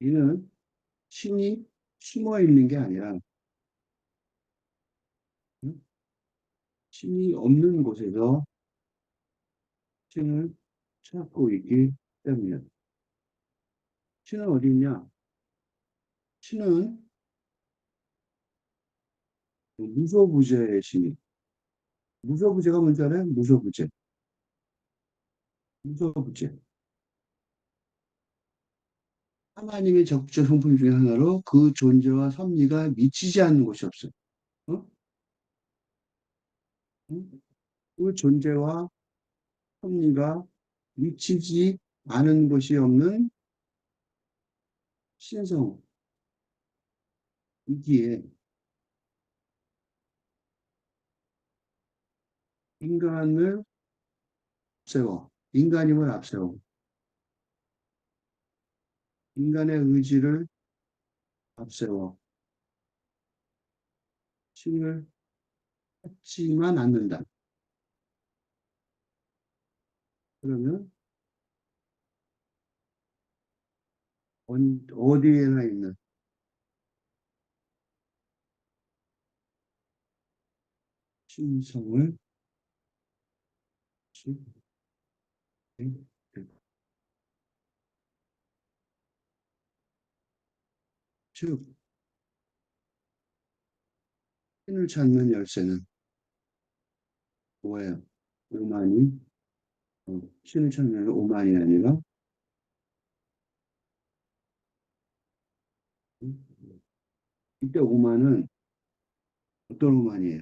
S1: 이는 신이 숨어 있는 게 아니라 응? 신이 없는 곳에서 신을 찾고 있기 때문이야. 신은 어디 있냐? 신은 무소부재의 신이. 무소부재가 뭔지 알아요? 무소부재. 무소부재. 하나님의 적극적 성품 중에 하나로 그 존재와 섭리가 미치지 않는 곳이 없어요. 어? 응? 그 존재와 섭리가 미치지 않은 곳이 없는 신성이기에 인간을 앞세워, 인간임을 앞세워, 인간의 의지를 앞세워 신을 찾지만 않는다. 그러면 어디에나 있는 신성을 즉 신을 찾는 열쇠는 뭐예요? 오만이 신을 찾는 오만이 아니라 이때 오만은 어떤 오만이에요?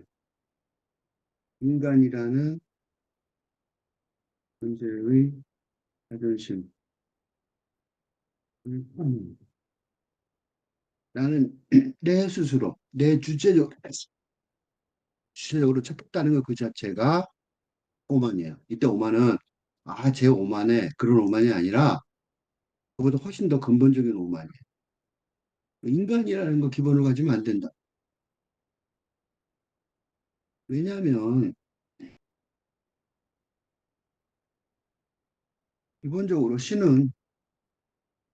S1: 인간이라는 존재의 자존심을 파는 나는 내 스스로 내 주체적으로 찾겠다는 것 그 자체가 오만이에요. 이때 오만은 제 오만에 그런 오만이 아니라 그보다 훨씬 더 근본적인 오만이에요. 인간이라는 거 기본을 가지면 안 된다. 왜냐하면 기본적으로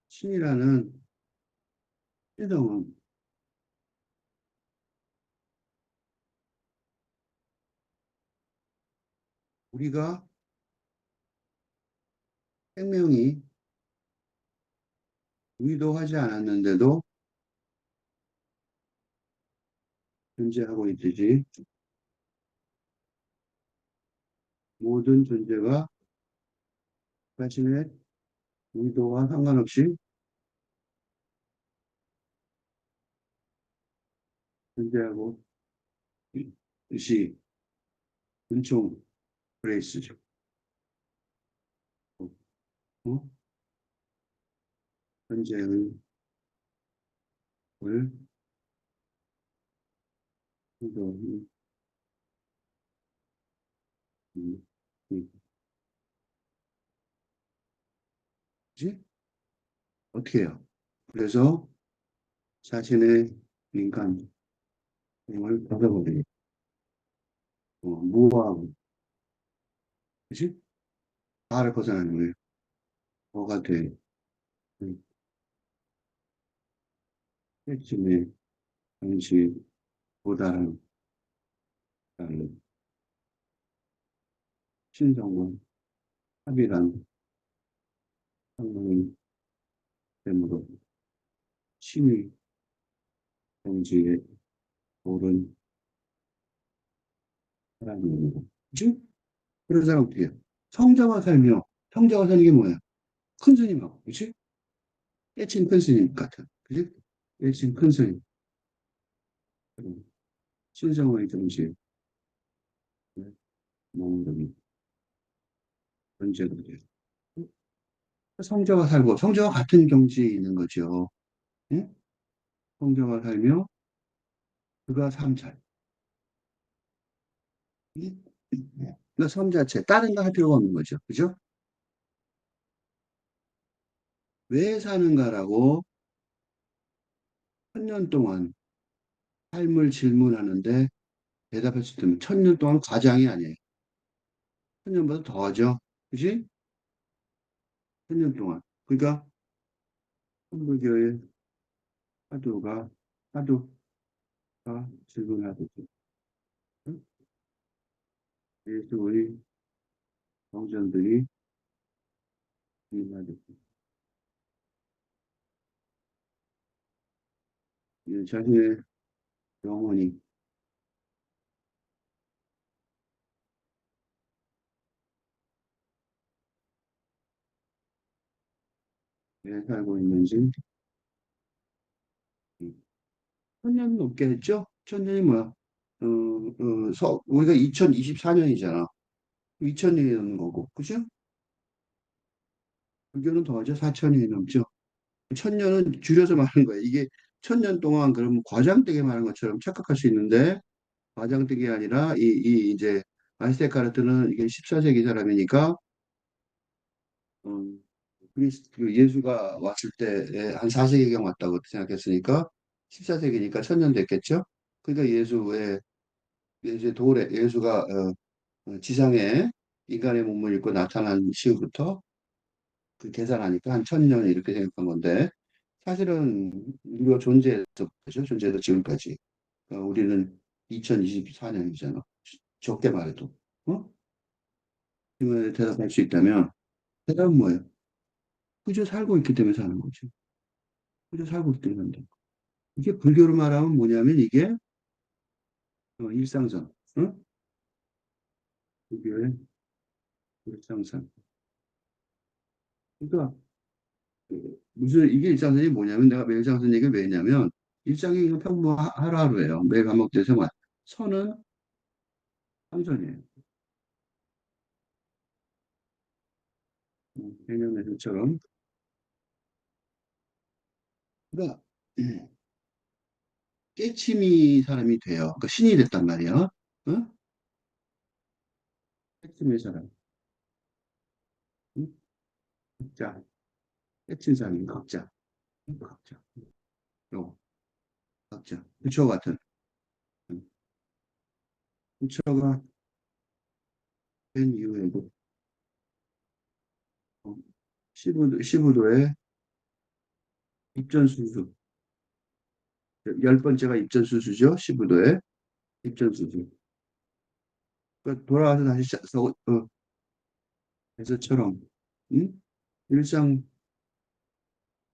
S1: 신이라는 신성은 우리가 생명이 의도하지 않았는데도 존재하고 있듯이 모든 존재가 자신의 의도와 상관없이 존재하고 있듯이 은총 그레이스죠. 어? 현재의 을 의도히 음, 지 어떻게 해요? 그래서 자신의 인간을 벗어버리고 무하고 그치? 나를 벗어나는 거예요. 뭐가 돼? 핵심의 당시보다는 신성과 합일한 상황이 되므로 신의 정지에 오른 사람입니다. 그치? 그런 사람 어떻게 해요? 성자와 살며 성자와 사는 게 뭐야? 큰 스님하고 그치? 깨친 큰 스님 같은 그치? 깨친 큰 스님 신성의 정지에 머무르는 존재가 돼요. 성자와 살고 성자와 같은 경지에 있는 거죠. 응? 성자와 살며 그가 삼잘. 그러니까 삶 자체 다른 거 할 필요가 없는 거죠. 그죠? 왜 사는가라고 1000년 동안 삶을 질문하는데 대답할 수 있으면 1000년 동안 과장이 아니에요. 1000년보다 더하죠. 그지? 1000년 동안. 그러니까 천부교의 사도가 사도가 질문하듯이 예수의 성전들이 질문하듯이 자신의 영혼이 왜 살고 있는지 1000년 넘게 했죠? 1000년이 뭐야? 우리가 2024년이잖아. 2000년이 넘는 거고, 그죠? 불교는 더하죠. 4000년이 넘죠. 1000년은 줄여서 말하는 거예요. 이게 1000년 동안 그러면 과장되게 말하는 것처럼 착각할 수 있는데, 과장되게 아니라, 이제, 아스테카르트는 이게 14세기 사람이니까, 그 예수가 왔을 때 한 4세기경 왔다고 생각했으니까, 14세기니까 1000년 됐겠죠? 그러니까 이제 예수가 지상에 인간의 몸을 입고 나타난 시부터 그 계산하니까 한 1000년 이렇게 생각한 건데, 사실은 우리가 존재해서부터죠. 존재해서 지금까지. 우리는 2024년이잖아. 적게 말해도. 어? 질문에 대답할 수 있다면, 대답은 뭐예요? 그저 살고 있기 때문에 사는 거지. 그저 살고 있기 때문에 산다. 이게 불교로 말하면 뭐냐면 이게 일상선. 응? 불교의 일상선. 그러니까 무슨 이게 일상선이 뭐냐면 내가 매일 일상선 얘기를 왜 했냐면 일상이 그냥 평범 하루하루예요. 매일 밥 먹을 생활. 선은 상선이에요. 개념에서처럼. 그러니까 깨침이 사람이 돼요. 그러니까 신이 됐단 말이야. 응? 깨침의 사람. 응? 각자. 깨친 사람이 각자. 각자. 요, 각자. 부처 같은. 응. 부처가 된 이후에도 시부도의 입전수수. 열 번째가 입전수수죠. 시부도의 입전수수. 그러니까 돌아와서 다시 에서처럼 응? 일상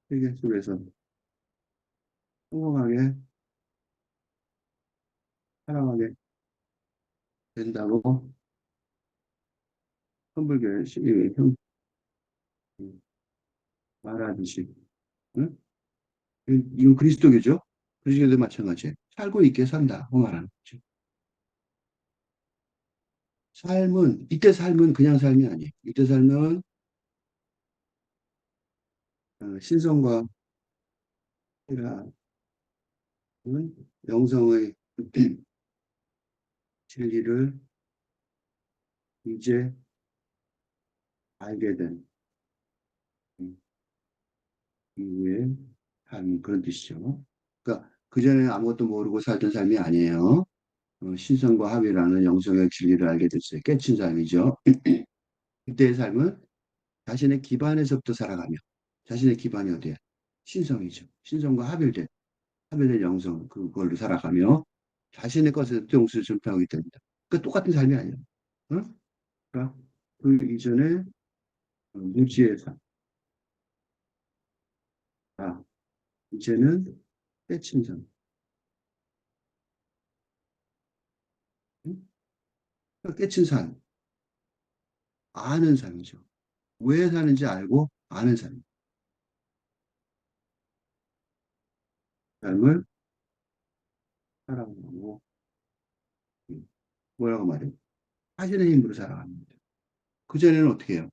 S1: 세계 속에서 성공하게 살아가게 된다고 선불교의 형 말하듯이 응? 이건 그리스도교죠. 그리스도교도 마찬가지예요. 살고 있게 산다. 그 말하는 거죠. 이때 삶은 그냥 삶이 아니에요. 이때 삶은 신성과 해라는 영성의 진리를 이제 알게 된 이후에 삶 그런 뜻이죠. 그러니까 그전에 아무것도 모르고 살던 삶이 아니에요. 신성과 합이라는 영성의 진리를 알게 됐어요. 깨친 삶이죠. 그때의 삶은 자신의 기반에서부터 살아가며 자신의 기반이 어디야? 신성이죠. 신성과 합일된 영성 그걸로 살아가며 자신의 것에 용수를 전파하기 때문이다. 그 똑같은 삶이 아니에요. 응? 그러니까 그 이전에 무지의 삶. 아, 이제는 깨친 삶. 응? 그러니까 깨친 삶. 아는 삶이죠. 왜 사는지 알고 아는 삶. 삶을 살아가고 뭐라고 말해요? 자신의 힘으로 살아갑니다. 그전에는 어떻게 해요?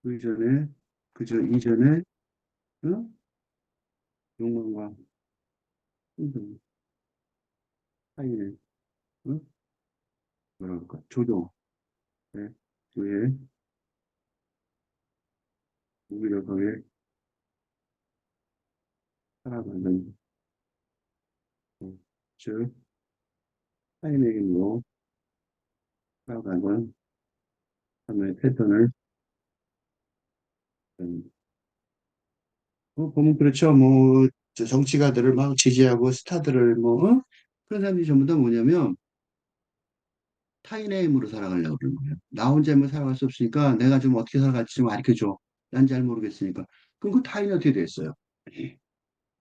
S1: 그 전에, 이전에, 어? 욕망과 충동, 사이에, 어? 뭐랄까, 조도, 네? 그의 무기력하게 살아가는, 즉, 타인의 힘으로 살아가는 삶의 패턴을, 보면 그렇죠. 뭐, 저 정치가들을 막 지지하고 스타들을 뭐, 그런 사람들이 전부 다 뭐냐면, 타인의 힘으로 살아가려고 그러는 거예요. 나 혼자 뭐 살아갈 수 없으니까 내가 좀 어떻게 살아갈지 좀 가르쳐줘. 난 잘 모르겠으니까. 그럼 그 타인이 어떻게 됐어요?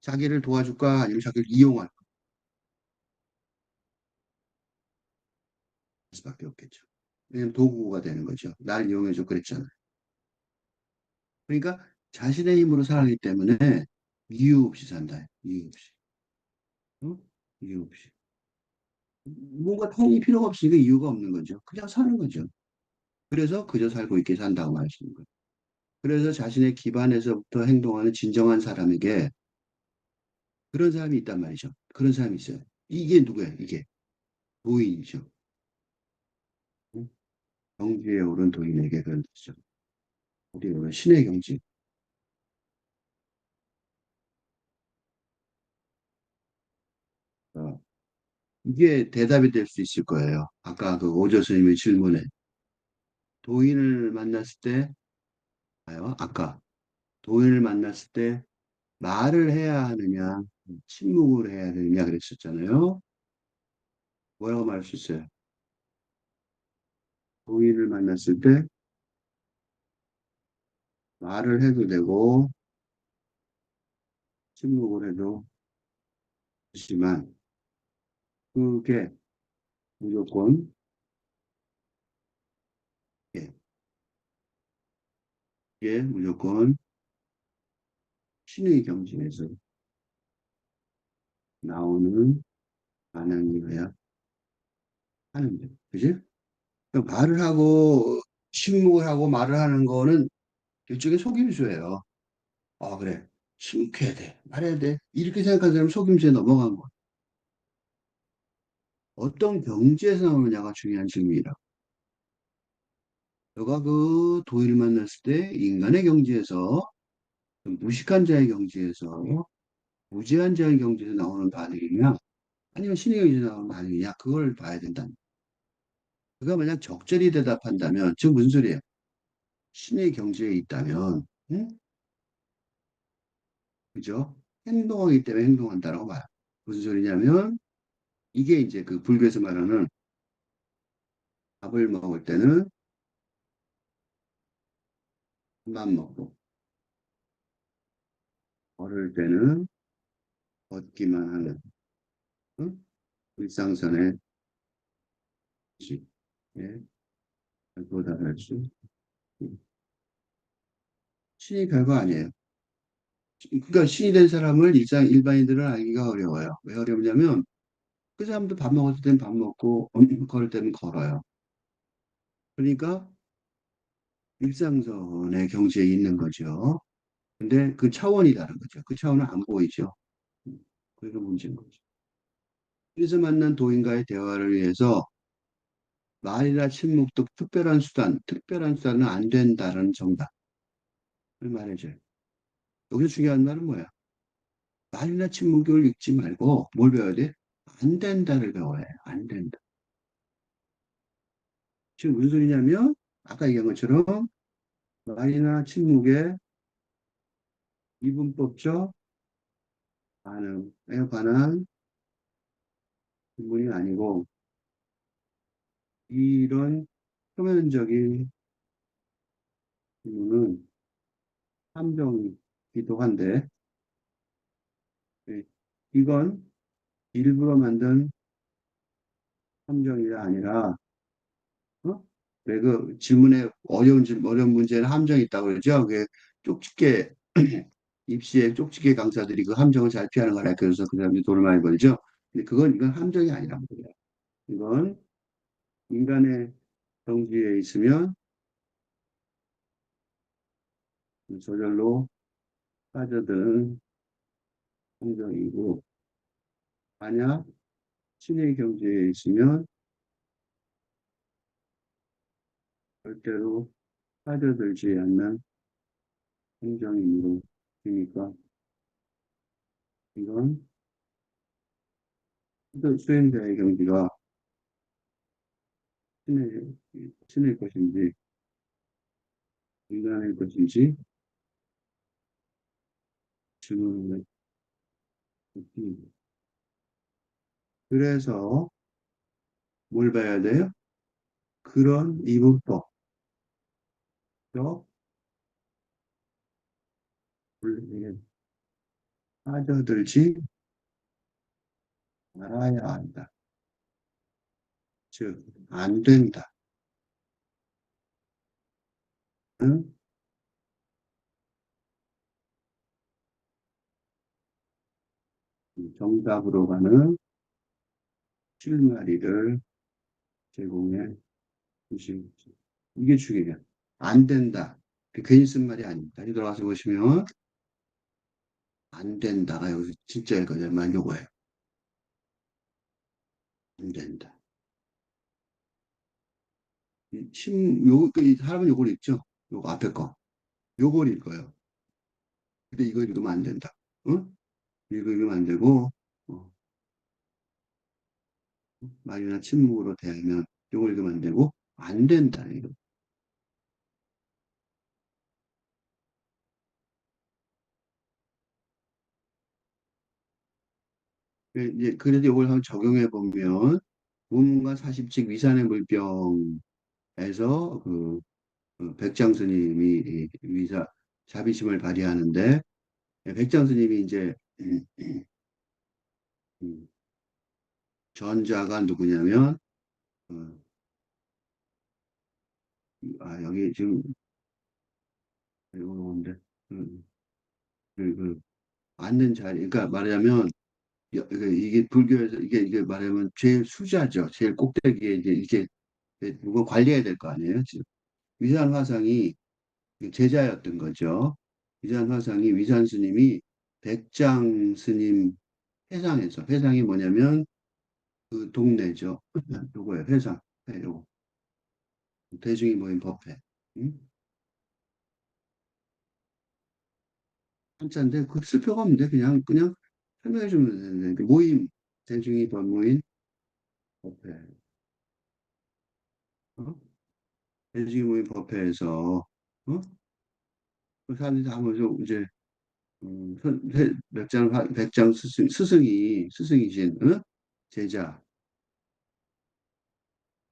S1: 자기를 도와줄까? 아니면 자기를 이용할 수밖에 없겠죠. 왜냐면 도구가 되는 거죠. 날 이용해줘 그랬잖아요. 그러니까 자신의 힘으로 살아가기 때문에 이유 없이 산다. 이유 없이. 응? 이유 없이. 뭔가 통이 필요가 없으니까 이유가 없는 거죠. 그냥 사는 거죠. 그래서 그저 살고 있게 산다고 말하시는 거예요. 그래서 자신의 기반에서부터 행동하는 진정한 사람에게 그런 사람이 있단 말이죠. 그런 사람이 있어요. 이게 누구야? 이게 도인이죠. 응? 경지에 오른 도인에게 그런 뜻이죠. 우리 오른 신의 경지. 어, 이게 대답이 될 수 있을 거예요. 아까 그 오조 스님의 질문에 도인을 만났을 때, 아요, 아까 도인을 만났을 때 말을 해야 하느냐, 침묵을 해야 되느냐 그랬었잖아요. 뭐라고 말할 수 있어요? 도인을 만났을 때 말을 해도 되고 침묵을 해도 되지만 그게 무조건 예, 이게 무조건 신의 경지에서 나오는 반응이어야 하는데, 그지? 그러니까 말을 하고 침묵을 하고 말을 하는 거는 일종의 속임수예요. 아, 그래. 침묵해야 돼. 말해야 돼. 이렇게 생각하는 사람은 속임수에 넘어간 거야. 어떤 경지에서 나오느냐가 중요한 질문이라. 너가 그 도의를 만났을 때 인간의 경지에서, 무식한 자의 경지에서, 무지한 자의 경지에서 나오는 반응이냐, 아니면 신의 경지에서 나오는 반응이냐, 그걸 봐야 된다. 그가 만약 적절히 대답한다면, 즉 무슨 소리예요? 신의 경지에 있다면, 응? 그죠? 행동하기 때문에 행동한다라고 봐요. 무슨 소리냐면, 이게 이제 그 불교에서 말하는 밥을 먹을 때는 밥 먹고, 걸을 때는 걷기만 하는, 응? 일상선의 지 예, 도달할 수. 신이 별거 아니에요. 그러니까 신이 된 사람을 일반인들은 알기가 어려워요. 왜 어렵냐면 그 사람도 밥 먹을 때는 밥 먹고 걸을 때는 걸어요. 그러니까 일상선의 경지에 있는 거죠. 근데 그 차원이 다른 거죠. 그 차원은 안 보이죠. 그게 문제인 거죠. 그래서 만난 도인과의 대화를 위해서 말이나 침묵도 특별한 수단은 안 된다는 정답을 말해줘요. 여기서 중요한 말은 뭐야? 말이나 침묵을 읽지 말고 뭘 배워야 돼? 안 된다를 배워야 해. 안 된다. 지금 무슨 소리냐면 아까 얘기한 것처럼 말이나 침묵의 이분법적 반응에 관한 질문이 아니고 이런 표면적인 질문은 함정이기도 한데 예, 이건 일부러 만든 함정이 아니라 어? 왜 그 질문에 어려운 문제는 함정이 있다고 그러죠? 그게 쪽집게 입시에 쪽집게 강사들이 그 함정을 잘 피하는 거라 그래서 그 사람들이 돈을 많이 벌죠. 근데 이건 함정이 아니라고 그래요. 이건 인간의 경지에 있으면 저절로 빠져드는 함정이고 만약 신의 경지에 있으면 절대로 빠져들지 않는 함정이므로 그러니까 이건 수행자의 경지가 신의, 신의 것인지 인간의 것인지 질문을 듭니다. 그래서 뭘 봐야 돼요? 그런 이분법적 논리에 빠져들지 말아야 한다. 즉, 안 된다. 응? 정답으로 가는 실마리를 제공해 주시. 이게 중요해요. 안 된다. 그 괜히 쓴 말이 아닙니다. 다시 돌아가서 보시면 안 된다가 여기서 진짜 이거만 요거예요. 안 된다. 이 사람은 요걸 읽죠? 요거 앞에 거. 요걸 읽어요. 근데 이거 읽으면 안 된다. 응? 이거 읽으면 안 되고, 어, 말이나 침묵으로 대하면 요걸 읽으면 안 되고, 안 된다. 이거. 이제 그래도 이걸 한번 적용해 보면 문문과 사십칙 위산의 물병에서 백장 스님이 이 자비심을 발휘하는데 백장 스님이 이제 음, 전자가 누구냐면 어, 여기 지금 이거 뭔데 음, 그 앉는 자리 그러니까 말하자면 이게 불교에서 이게 말하면 제일 수자죠. 제일 꼭대기에 이제 이게 누가 관리해야 될 거 아니에요. 지금 위산 화상이 제자였던 거죠. 위산 화상이 위산 스님이 백장 스님 회상에서 회상이 뭐냐면 그 동네죠. 요거예요. 회상. 네, 요거. 대중이 모인 법회. 응? 한자인데 그 쓸 필요가 없는데 그냥 설명해 주면 되는데 그 모임 대중이 모인 법회. 어? 대중이 모인 법회에서 어? 그 사람들이 다 모여서 이제 백장 스승이신 제자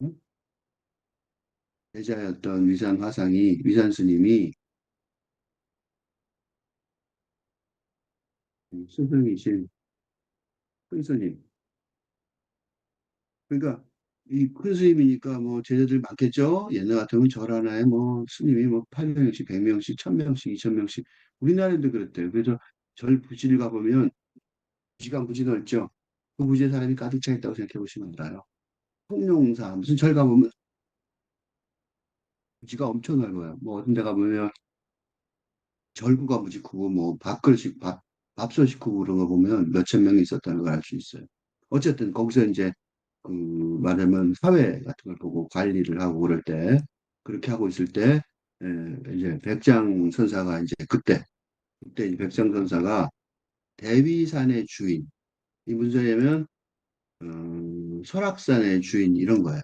S1: 응? 제자였던 위산 스님이 스승이신 큰 스님. 그러니까 이 큰 스님이니까 뭐 제자들 많겠죠. 옛날 같으면 절 하나에 뭐 스님이 뭐 800명씩, 100명씩, 1000명씩, 2000명씩 우리나라에도 그랬대요. 그래서 절 부지를 가보면 부지가 무지 넓죠. 그 부지에 사람이 가득 차 있다고 생각해 보시면 알아요. 통용사 무슨 절 가보면 부지가 엄청 넓어요. 뭐 어떤 데 가보면 절구가 무지 크고 뭐 밥솥이 크고 그런 거 보면 몇천 명이 있었다는 걸 알 수 있어요. 어쨌든 거기서 이제 그 말하면 사회 같은 걸 보고 관리를 하고 그럴 때 그렇게 하고 있을 때 이제 백장 선사가 이제 그때 이 백장 선사가 대위산의 주인 이 문제냐면 설악산의 주인 이런 거예요.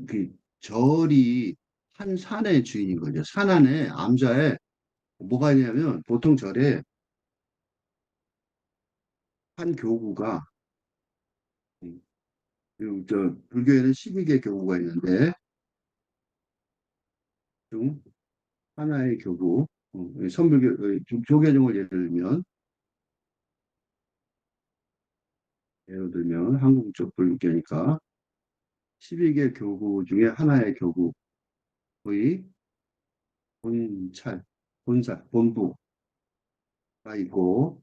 S1: 그 절이 한 산의 주인인 거죠. 산 안에 암자에 뭐가 있냐면 보통 절에 한 교구가 저 불교에는 12개 교구가 있는데 중 하나의 교구 선불교 조계종을 예를 들면 한국 쪽 불교니까 12개 교구 중에 하나의 교구의 본찰 본부가 있고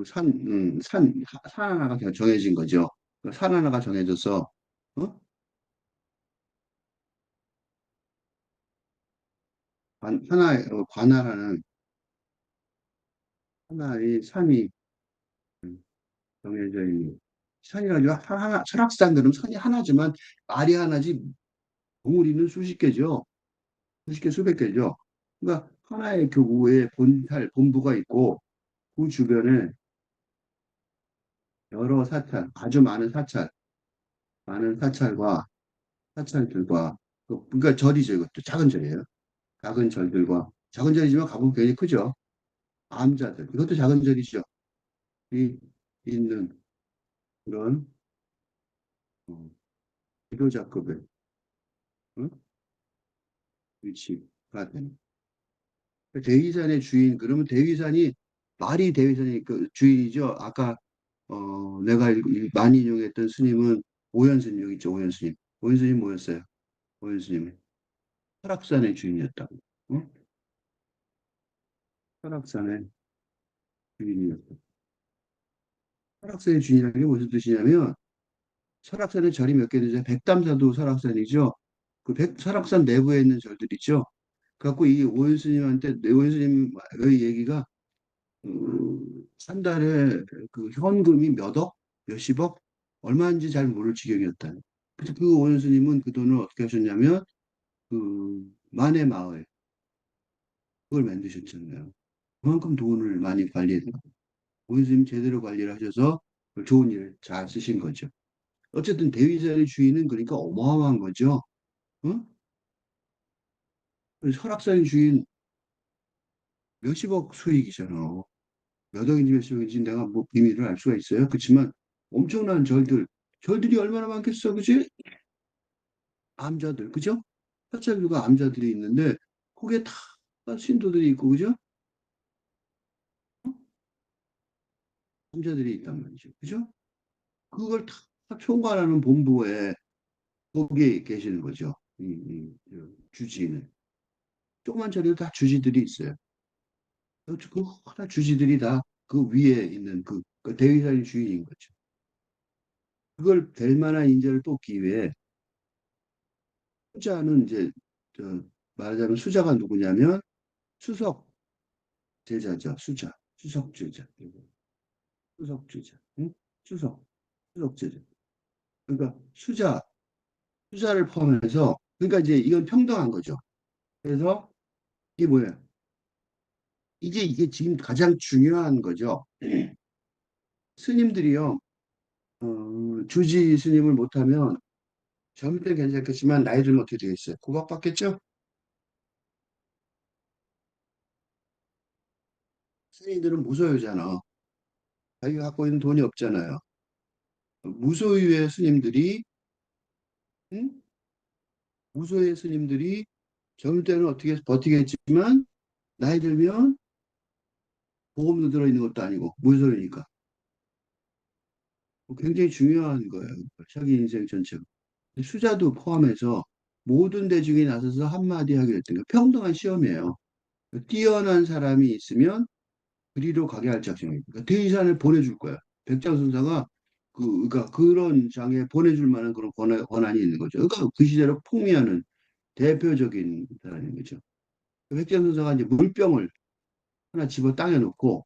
S1: 산 하나가 그냥 정해진 거죠. 그산 하나가 정해져서 어? 관할하는 하나의 산이 정해져 있는 산이라죠. 하나, 설악산 그러면 산이 하나지만 말이 하나지 봉우리는 수십 개죠. 수십 개, 수백 개죠. 그러니까 하나의 교구에 본부가 있고 그 주변에 여러 사찰, 아주 많은 사찰들과 그러니까 절이죠. 이것도 작은 절이에요. 작은 절이지만 가보면 굉장히 크죠. 암자들, 이것도 작은 절이죠. 이 있는 그런 어, 지도자급의 어? 위치가 되는. 대위산의 주인, 그러면 대위산이 말이 대위산이 그 주인이죠. 아까 내가 많이 인용했던 스님은 오현 스님 여기 있죠. 오현 스님. 오현 스님 뭐였어요? 오현 스님이 설악산의 주인이었다고. 어? 설악산의 주인이었다. 설악산의 주인이라는 게 무슨 뜻이냐면 설악산에 절이 몇 개 되죠. 백담사도 설악산이죠. 그 설악산 내부에 있는 절들 있죠. 갖고 이 오은 스님한테 오은 스님의 얘기가 한 달에 그 현금이 몇 억, 몇십억, 얼마인지 잘 모를 지경이었다. 그래서 그 오은 스님은 그 돈을 어떻게 하셨냐면 그 만의 마을 그걸 만드셨잖아요. 그만큼 돈을 많이 관리했다. 오은 스님 제대로 관리를 하셔서 좋은 일을 잘 쓰신 거죠. 어쨌든 대위사의 주인은 그러니까 어마어마한 거죠. 어? 설악산의 주인 몇십억 수익이잖아. 몇 억인지 몇십억인지 내가 뭐 비밀을 알 수가 있어요. 그렇지만 엄청난 절들이 얼마나 많겠어, 그지? 암자들, 그죠? 사찰들과 암자들이 있는데 거기에 다 신도들이 있고, 그죠? 암자들이 있단 말이죠, 그죠? 그걸 다 총괄하는 본부에 거기에 계시는 거죠. 저 주지는 조그만 절에도 다 주지들이 있어요. 그 하나 주지들이 다 그 위에 있는 그 대위사의 주인인 거죠. 그걸 될 만한 인재를 뽑기 위해 수자는 이제 저 말하자면 수자가 누구냐면 수석 제자죠. 수석 제자, 수석 제자, 응? 수석, 수석 제자. 그러니까 수자를 포함해서 그러니까 이제 이건 평등한 거죠. 그래서 이게 뭐예요? 이게 지금 가장 중요한 거죠. 스님들이요, 주지 스님을 못하면 젊을 때 괜찮겠지만 나이 들면 어떻게 되겠어요? 구박받겠죠? 스님들은 무소유잖아. 자기가 갖고 있는 돈이 없잖아요. 무소유의 스님들이 응? 무소유의 스님들이 젊을 때는 어떻게 버티겠지만 나이 들면 보험도 들어있는 것도 아니고 무소유니까 굉장히 중요한 거예요. 자기 인생 전체가. 수자도 포함해서 모든 대중이 나서서 한마디 하기로 했던 게 평등한 시험이에요. 뛰어난 사람이 있으면 그리로 가게 할 작정이에요. 그러니까 대의산을 보내줄 거야. 백장순사가 그러니까 그런 장에 보내줄 만한 그런 권한이 있는 거죠. 그러니까 그 시대로 풍미하는 대표적인 사람인 거죠. 백장순사가 이제 물병을 하나 집어 땅에 놓고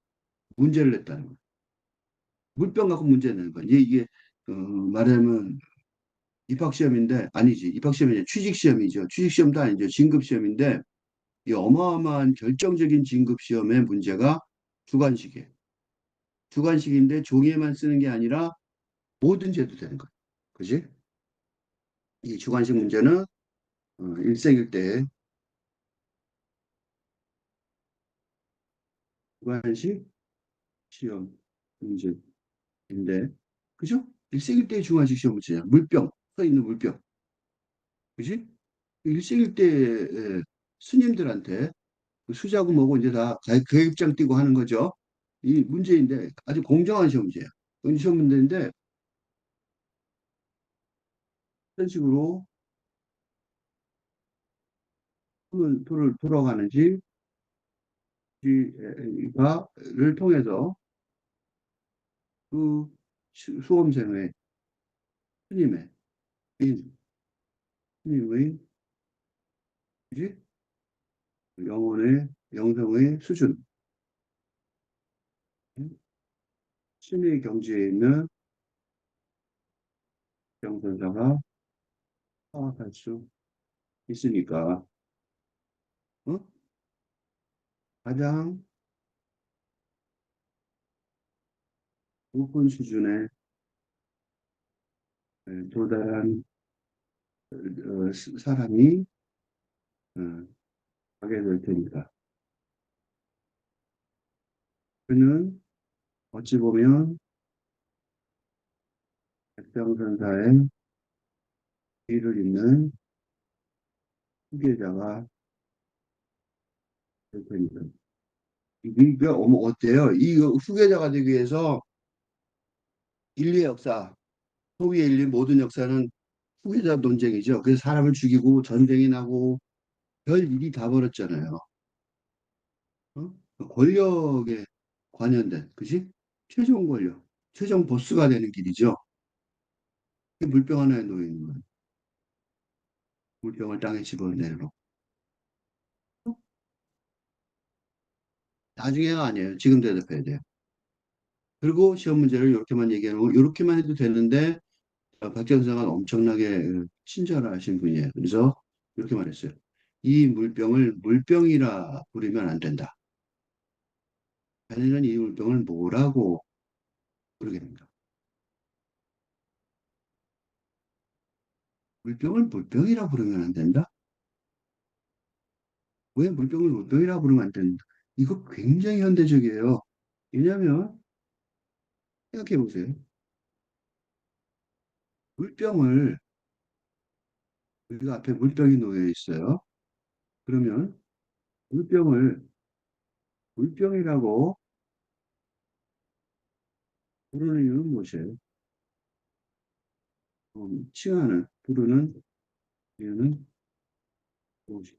S1: 문제를 냈다는 거예요. 물병 갖고 문제 내는 거예요. 이게 말하자면 입학시험인데 아니지. 입학시험이 아니라 취직시험이죠. 취직시험도 아니죠. 진급시험인데 이 어마어마한 결정적인 진급시험의 문제가 주관식이에요. 주관식인데 종이에만 쓰는 게 아니라 뭐든지 해도 되는 거예요. 그지? 이 주관식 문제는 일생일대 주관식 시험 문제인데 그죠? 일생일대 주관식 시험 문제냐. 물병 써 있는 물병. 그지? 일생일대 스님들한테 그 수자고 뭐고 이제 다 계획장 띄고 하는 거죠. 이 문제인데 아주 공정한 시험 문제예요. 시험 문제인데 어떤 식으로 토를 돌아가는지 를 통해서 그 수험생의 스님의 인 스님의 그지? 영혼의 영성의 수준 심의 경지에 있는 영선사가 파악할 수 있으니까 어? 가장 높은 수준의 도달한 사람이 어, 하게 될 테니까 그는 어찌 보면 백정선사의 뒤를 잇는 후계자가 될 테니까 이게 어머 어때요? 이 후계자가 되기 위해서 인류의 역사, 소위의 인류 모든 역사는 후계자 논쟁이죠. 그래서 사람을 죽이고 전쟁이 나고 별 일이 다 벌었잖아요. 어? 권력에 관여된, 그지? 최종 권력. 최종 보스가 되는 길이죠. 물병 하나에 놓여 있는 거예요. 물병을 땅에 집어내놓고. 나중에가 아니에요. 지금 대답해야 돼요. 그리고 시험 문제를 이렇게만 얘기하고 이렇게만 해도 되는데 박정선생은 엄청나게 친절하신 분이에요. 그래서 이렇게 말했어요. 이 물병을 물병이라 부르면 안 된다. 자네는 이 물병을 뭐라고 부르겠는가? 물병을 물병이라 부르면 안 된다? 왜 물병을 물병이라 부르면 안 된다? 이거 굉장히 현대적이에요. 왜냐하면 생각해 보세요. 물병을 우리가 앞에 물병이 놓여 있어요. 그러면 물병을 물병이라고 부르는 이유는 무엇이에요? 칭하는 부르는 이유는 무엇이?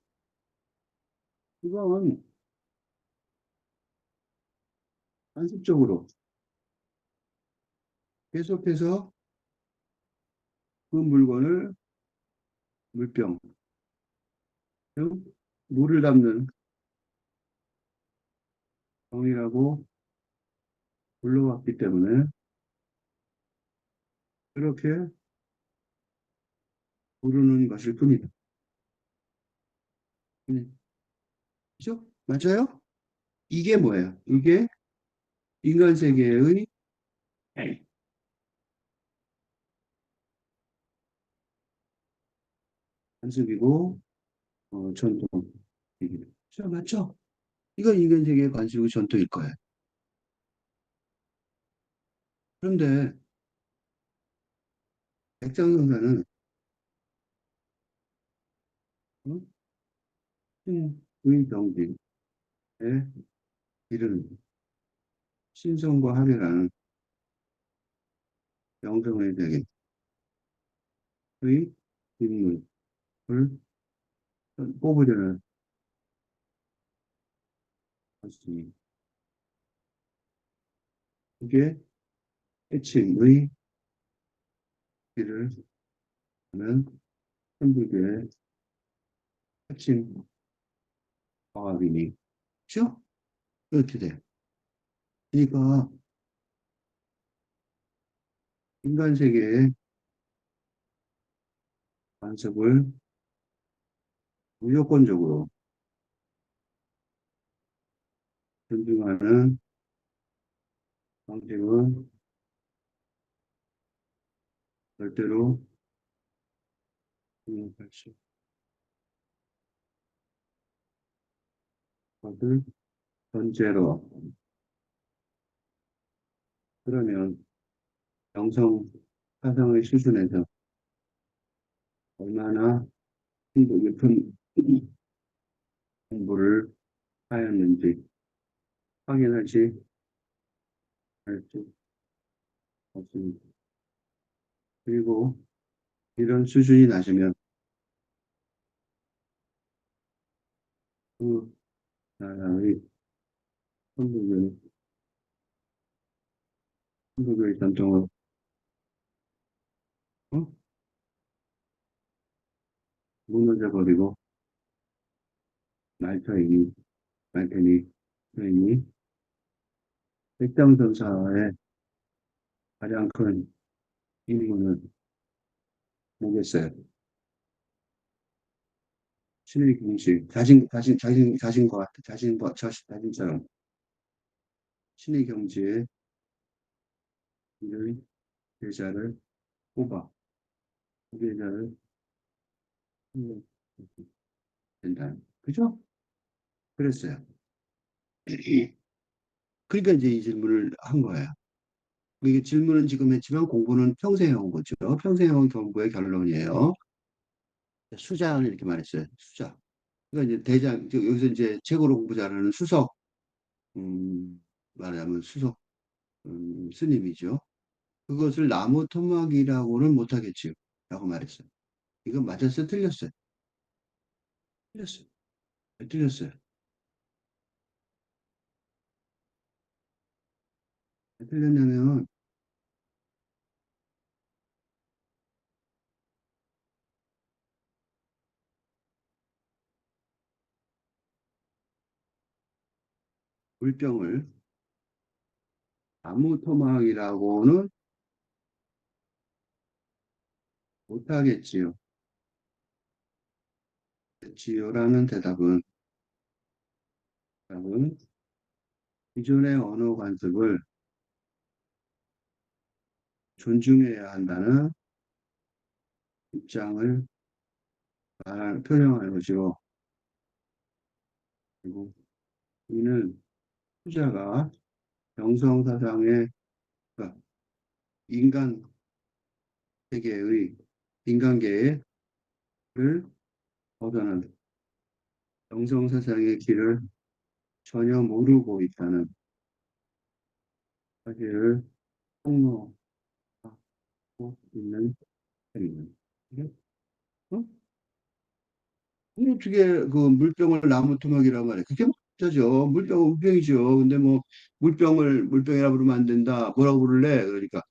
S1: 이건 간접적으로 계속해서 그 물건을 물병, 즉 물을 담는 병이라고 불러왔기 때문에 그렇게 부르는 것일 뿐이다. 그죠? 맞아요? 이게 뭐예요? 이게 인간 세계의 관습이고 전통이기도. 죠 맞죠? 이건 인간 세계의 관습이고 전통일 거예요. 그런데 백장성사는 어? 신의 경지에 이르는 신성과 합이라는 영성의 세계의 인물을 뽑으려는 것이 그게 해침의 길을 하는 천주교의 핵심 과학이니 그죠? 그렇게 돼. 그러니까 인간 세계의 관습을 무조건적으로 존중하는 방식은 절대로 용납할 수 없을 전제로. 그러면 영성 사상의 수준에서 얼마나 깊은 공부를 하였는지 확인하지 할 수 없습니다. 그리고 이런 수준이 낮으면 그 나라의 한국의 한국의 전통을 어? 무너져 버리고 말터이니 말테니 터이니 백장전사의 가장 큰 임무는 뭐겠어요? 신의 경지 자신과 같아 자신처럼 신의 경지에 이를 제자를 뽑아 후계자를 된다. 그죠? 그랬어요. 그러니까 이제 이 질문을 한 거예요. 이게 질문은 지금 했지만 공부는 평생 해온 거죠. 평생 해온 공부의 결론이에요. 수장을 이렇게 말했어요. 수장. 그러니까 이제 여기서 이제 책으로 공부 잘하는 수석, 말하자면 수석, 스님이죠. 그것을 나무 토막이라고는 못하겠지요. 라고 말했어요. 이건 맞았어요? 틀렸어요? 틀렸어요. 왜 틀렸어요? 왜 틀렸냐면, 물병을 아무 토막이라고는 못하겠지요. 지요라는 대답은 기존의 언어 관습을 존중해야 한다는 입장을 표명하는 것이고, 그리고 이는 후자가 정성사상의, 그러니까 인간 세계의, 인간계를 벗어난 정성사상의 길을 전혀 모르고 있다는 사실을 폭로하고 있는 셈입니다. 이게, 어? 그럼 어떻게 그 물병을 나무토막이란 말이에요. 그게 맞죠. 물병은 물병이죠. 근데 뭐 물병을 물병이라 부르면 안 된다. 뭐라고 부를래? 그러니까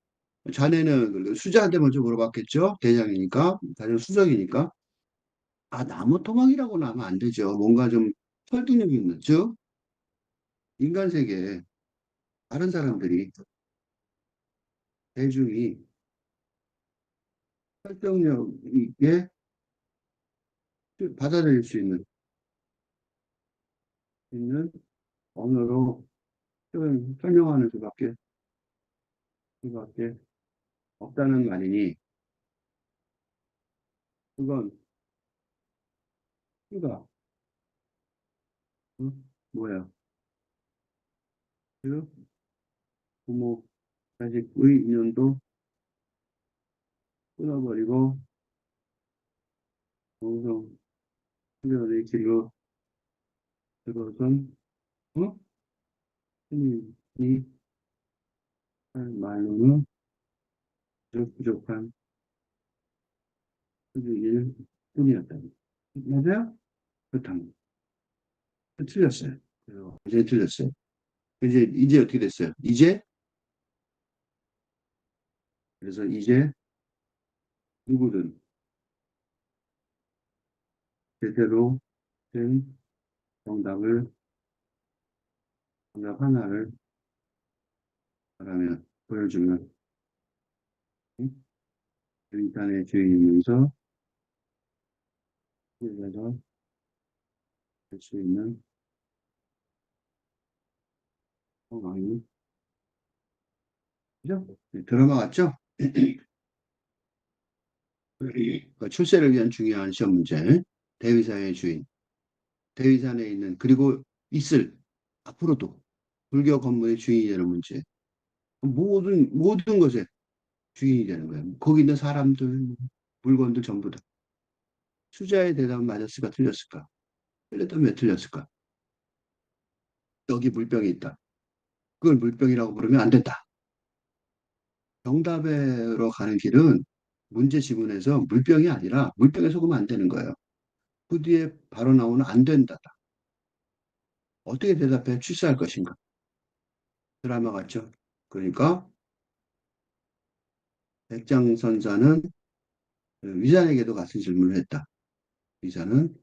S1: 자네는 그러니까 수자한테 먼저 물어봤겠죠. 대장이니까, 대장 수석이니까. 아, 나무토막이라고는 하면 안 되죠. 뭔가 좀 설득력 있는, 즉 인간 세계에 다른 사람들이 대중이 설득력 있게 받아들일 수 있는 언어로 설명하는 수밖에 없다는 말이니, 그건 수가 어? 뭐야? 그 부모 자식의 인연도 끊어버리고 동성 후손의 길로 들어선 어? 스님이 할 말로는 부족한 수준일 뿐이었다. 맞아요? 그렇다면 틀렸어요. 그리고 이제 틀렸어요. 이제 어떻게 됐어요? 이제 그래서 이제 누구든 제대로 된 정답을 정답 하나를 말하면 보여주면 응? 인터넷 주인이면서 그래서 할 수 있는 상황이 그죠? 네, 드라마 같죠? 출세를 위한 중요한 시험 문제. 대위사의 주인. 대위산에 있는 그리고 있을 앞으로도 불교 건물의 주인이 되는 문제. 모든 것에 주인이 되는 거예요. 거기 있는 사람들, 물건들 전부 다. 수자의 대답은 맞았을까, 틀렸을까? 틀렸다면 왜 틀렸을까? 여기 물병이 있다. 그걸 물병이라고 부르면 안 된다. 정답으로 가는 길은 문제 지문에서 물병이 아니라 물병에 속으면 안 되는 거예요. 그 뒤에 바로 나오는 안 된다. 어떻게 대답해 출세할 것인가? 드라마 같죠? 그러니까 백장선사는 위산에게도 같은 질문을 했다. 위산은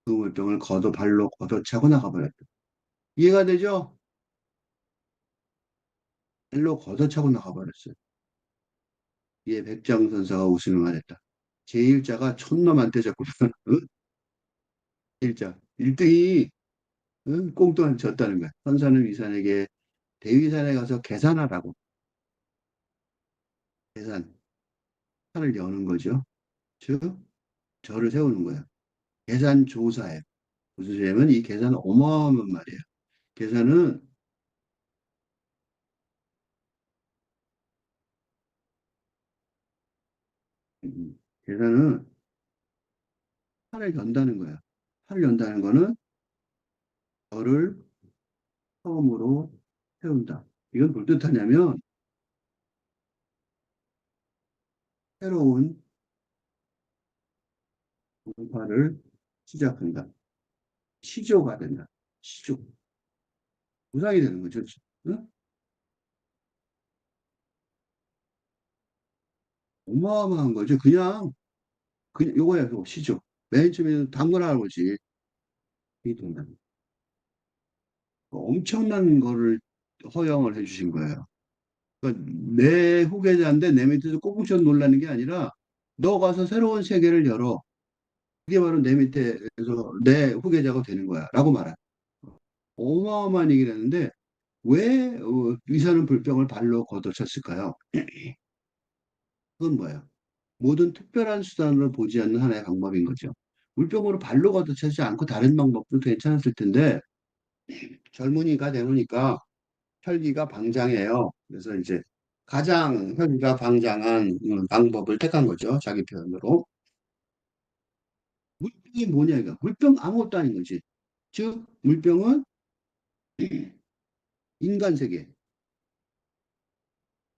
S1: 그 물병을 발로 걷어차고 나가버렸다. 이해가 되죠? 발로 걷어차고 나가버렸어요. 이에 백장선사가 웃으며 말했다. 제1자가 촌놈한테 자꾸 응? 제1자 1등이 꽁돈을 졌다는 거야. 선사는 위산에게 대위산에 가서 계산하라고 계산 판을 여는 거죠. 즉 절을 세우는 거예요. 계산 조사예요. 무슨 소리냐면 이 계산은 어마어마한 말이에요. 계산은 계산은 판을 연다는 거야. 판을 연다는 거는 절을 처음으로 세운다. 이건 뭘 뜻하냐면 새로운 공파를 시작한다. 시조가 된다. 시조. 무상이 되는 거죠. 응? 어마어마한 거죠. 그냥 요거야, 요거 시조. 맨 처음에는 당근 할아버지 이 동네. 엄청난 거를 허용을 해주신 거예요. 그러니까 내 후계자인데 내 밑에서 꼬북처럼 놀라는 게 아니라 너 가서 새로운 세계를 열어. 그게 바로 내 밑에서 내 후계자가 되는 거야. 라고 말해. 어마어마한 얘기를 했는데 왜 의사는 불병을 발로 걷어찼을까요? 그건 뭐예요? 모든 특별한 수단으로 보지 않는 하나의 방법인 거죠. 물병으로 발로 걷어차지 않고 다른 방법도 괜찮았을 텐데 젊은이가 되노니까 혈기가 방장해요. 그래서 이제 가장 혈기가 방장한 방법을 택한 거죠. 자기 표현으로. 물병이 뭐냐 이거. 물병 아무것도 아닌 거지. 즉 물병은 인간 세계.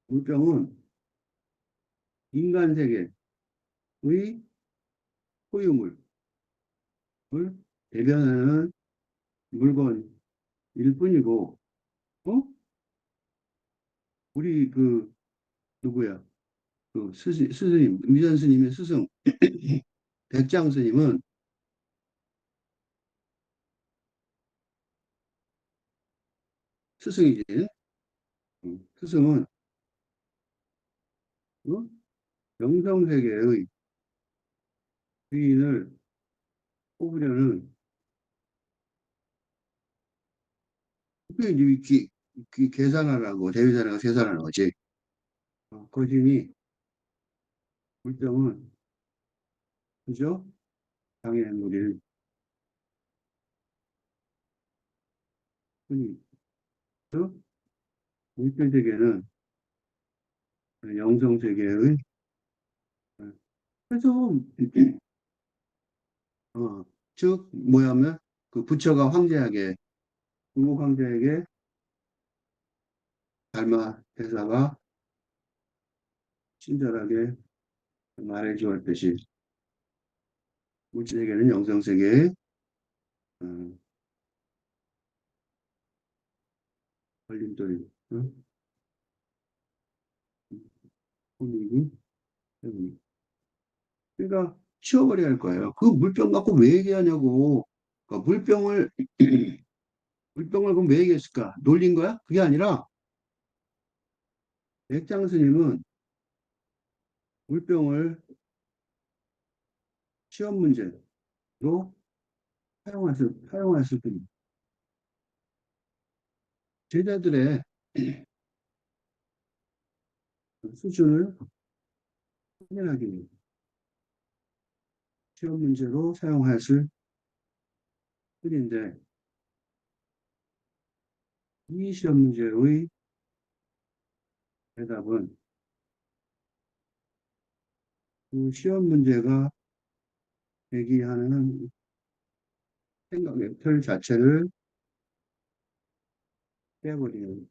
S1: 물병은 인간 세계의 소유물을 대변하는 물건일 뿐이고, 어? 우리 그 누구야? 그 스님, 위전 스님의 스승 백장 스님은 스승이지. 스승은 어? 영성 세계의 주인을 뽑으려는 그게 이제 계산하라고 대위사회가 계산하는 거지. 거신이 물병은 그죠? 장애물일 뿐이 죠 물질 세계는 영성 세계의 그래서 어, 즉 뭐냐면 그 부처가 황제에게 중국 황제에게 달마 대사가 친절하게 말해 주었듯이 물질 세계는 영성 세계의 어, 걸림돌이 뿐이기 때문에 그러니까 치워버려야 할 거예요. 그 물병 갖고 왜 얘기하냐고. 그러니까 물병을 그럼 왜 얘기했을까? 놀린 거야? 그게 아니라 백장 스님은 물병을 시험 문제로 사용했을 뿐 제자들의 수준을 확인하기 위해 시험 문제로 사용했을 뿐인데 이 시험 문제의 대답은 그 시험 문제가 제기하는 생각의 틀 자체를 깨버리는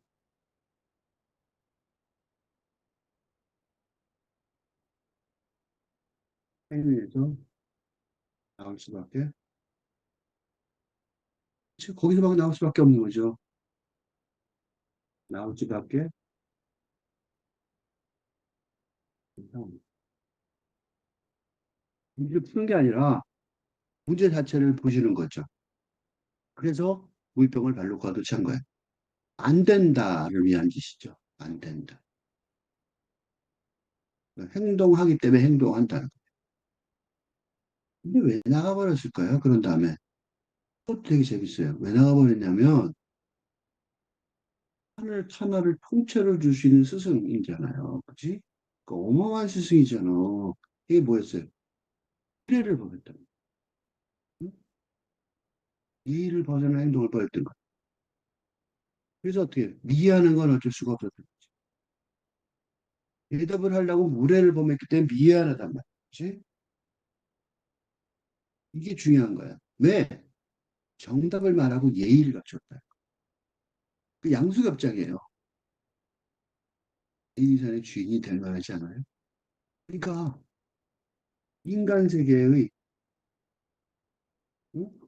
S1: 행위에서 나올 수밖에 거기서 막 나올 수밖에 없는 거죠. 나올 수밖에 없는 문제를 푸는 게 아니라 문제 자체를 보시는 거죠. 그래서 물병을 발로 걷어찬 거예요. 안 된다를 위한 짓이죠. 안 된다. 행동하기 때문에 행동한다는 거예요. 근데 왜 나가버렸을까요? 그런 다음에 또 되게 재밌어요. 왜 나가버렸냐면 하늘 하나를 통째로 줄 수 있는 스승이잖아요. 그치? 그 어마어마한 스승이잖아. 이게 뭐였어요? 미래를 보였다. 응? 이의를 벗어난 행동을 보였던 거예요. 그래서 어떻게 미해하는 건 어쩔 수가 없었던 거지. 대답을 하려고 무례를 범했기 때문에 미해하단 말이지. 이게 중요한 거야. 왜? 정답을 말하고 예의를 갖췄다. 그 양수갑장이에요. 예의산의 주인이 될 만하지 않아요? 그러니까 인간 세계의 응?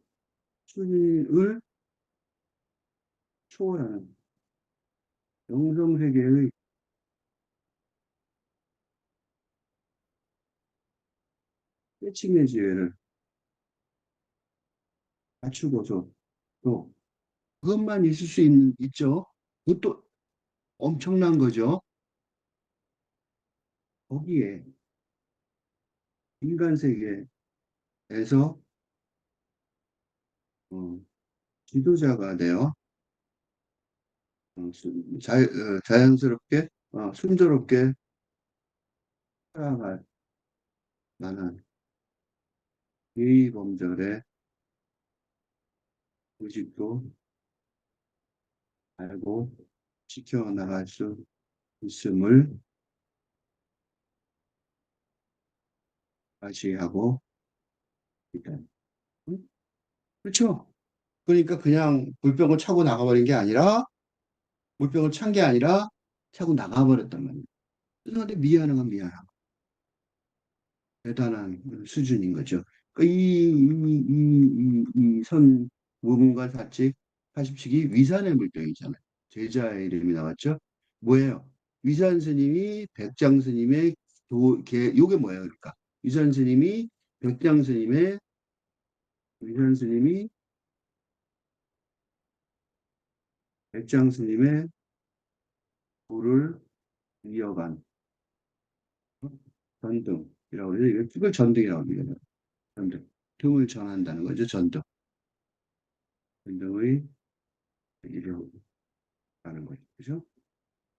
S1: 순위를 초월하는 영성 세계의 깨칭의 지혜를 갖추고서 또 그것만 있을 수 있죠. 그것도 엄청난 거죠. 거기에 인간 세계에서 어, 지도자가 되어 자연스럽게 순조롭게 살아갈 만한 예의범절의 의식도 알고 지켜나갈 수 있음을 과시하고 있다. 응? 그렇죠? 그러니까 그냥 물병을 차고 나가버린 게 아니라 물병을 찬 게 아니라 차고 나가버렸단 말이에요. 그런데 미안한 건 미안하고 대단한 수준인 거죠. 그러니까 이선 무문과 사칙 80칙이 위산의 물병이잖아요. 제자의 이름이 나왔죠. 뭐예요? 위산 스님이 백장 스님의 요게 뭐예요? 그러니까 위산 스님이 백장 스님의 위산 스님이 백장 스님의 도를 이어간 전등이라고 그러죠. 이걸 그걸 전등이라고 합니다. 전등. 등을 전한다는 거죠. 전등. 전등의 이루가는 거죠. 그죠?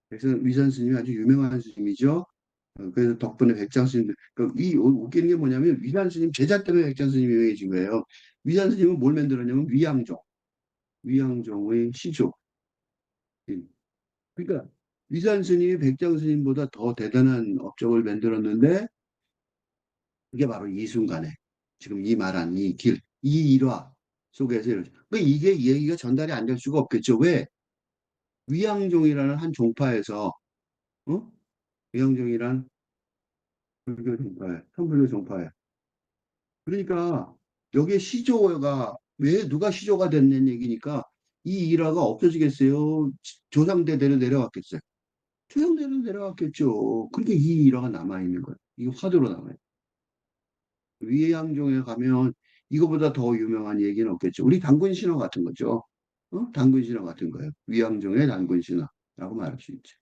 S1: 그래서 위산 스님이 아주 유명한 스님이죠. 그래서 덕분에 백장 스님, 이 웃기는 게 뭐냐면 위산 스님 제자 때문에 백장 스님이 유명해진 거예요. 위산 스님은 뭘 만들었냐면 위양종, 위양종의 시조. 그러니까 위산 스님이 백장 스님보다 더 대단한 업적을 만들었는데 그게 바로 이 순간에 지금 이 말한 이 길, 이 일화 속에서 이루어져. 그러니까 이게 이 얘기가 전달이 안 될 수가 없겠죠. 왜? 위양종이라는 한 종파에서 어? 위양종이란 불교 종파에, 선불교 종파에. 그러니까 여기에 시조가 왜 누가 시조가 됐냐는 얘기니까 이 일화가 없어지겠어요? 조상대대로 내려왔겠어요? 조상대대로 내려왔겠죠. 그러니까 이 일화가 남아있는 거예요. 이게 화두로 남아요. 위양종에 가면 이거보다 더 유명한 얘기는 없겠죠. 우리 단군 신화 같은 거죠. 당군 신화 같은 거예요. 위양종의 단군 신화라고 말할 수 있죠.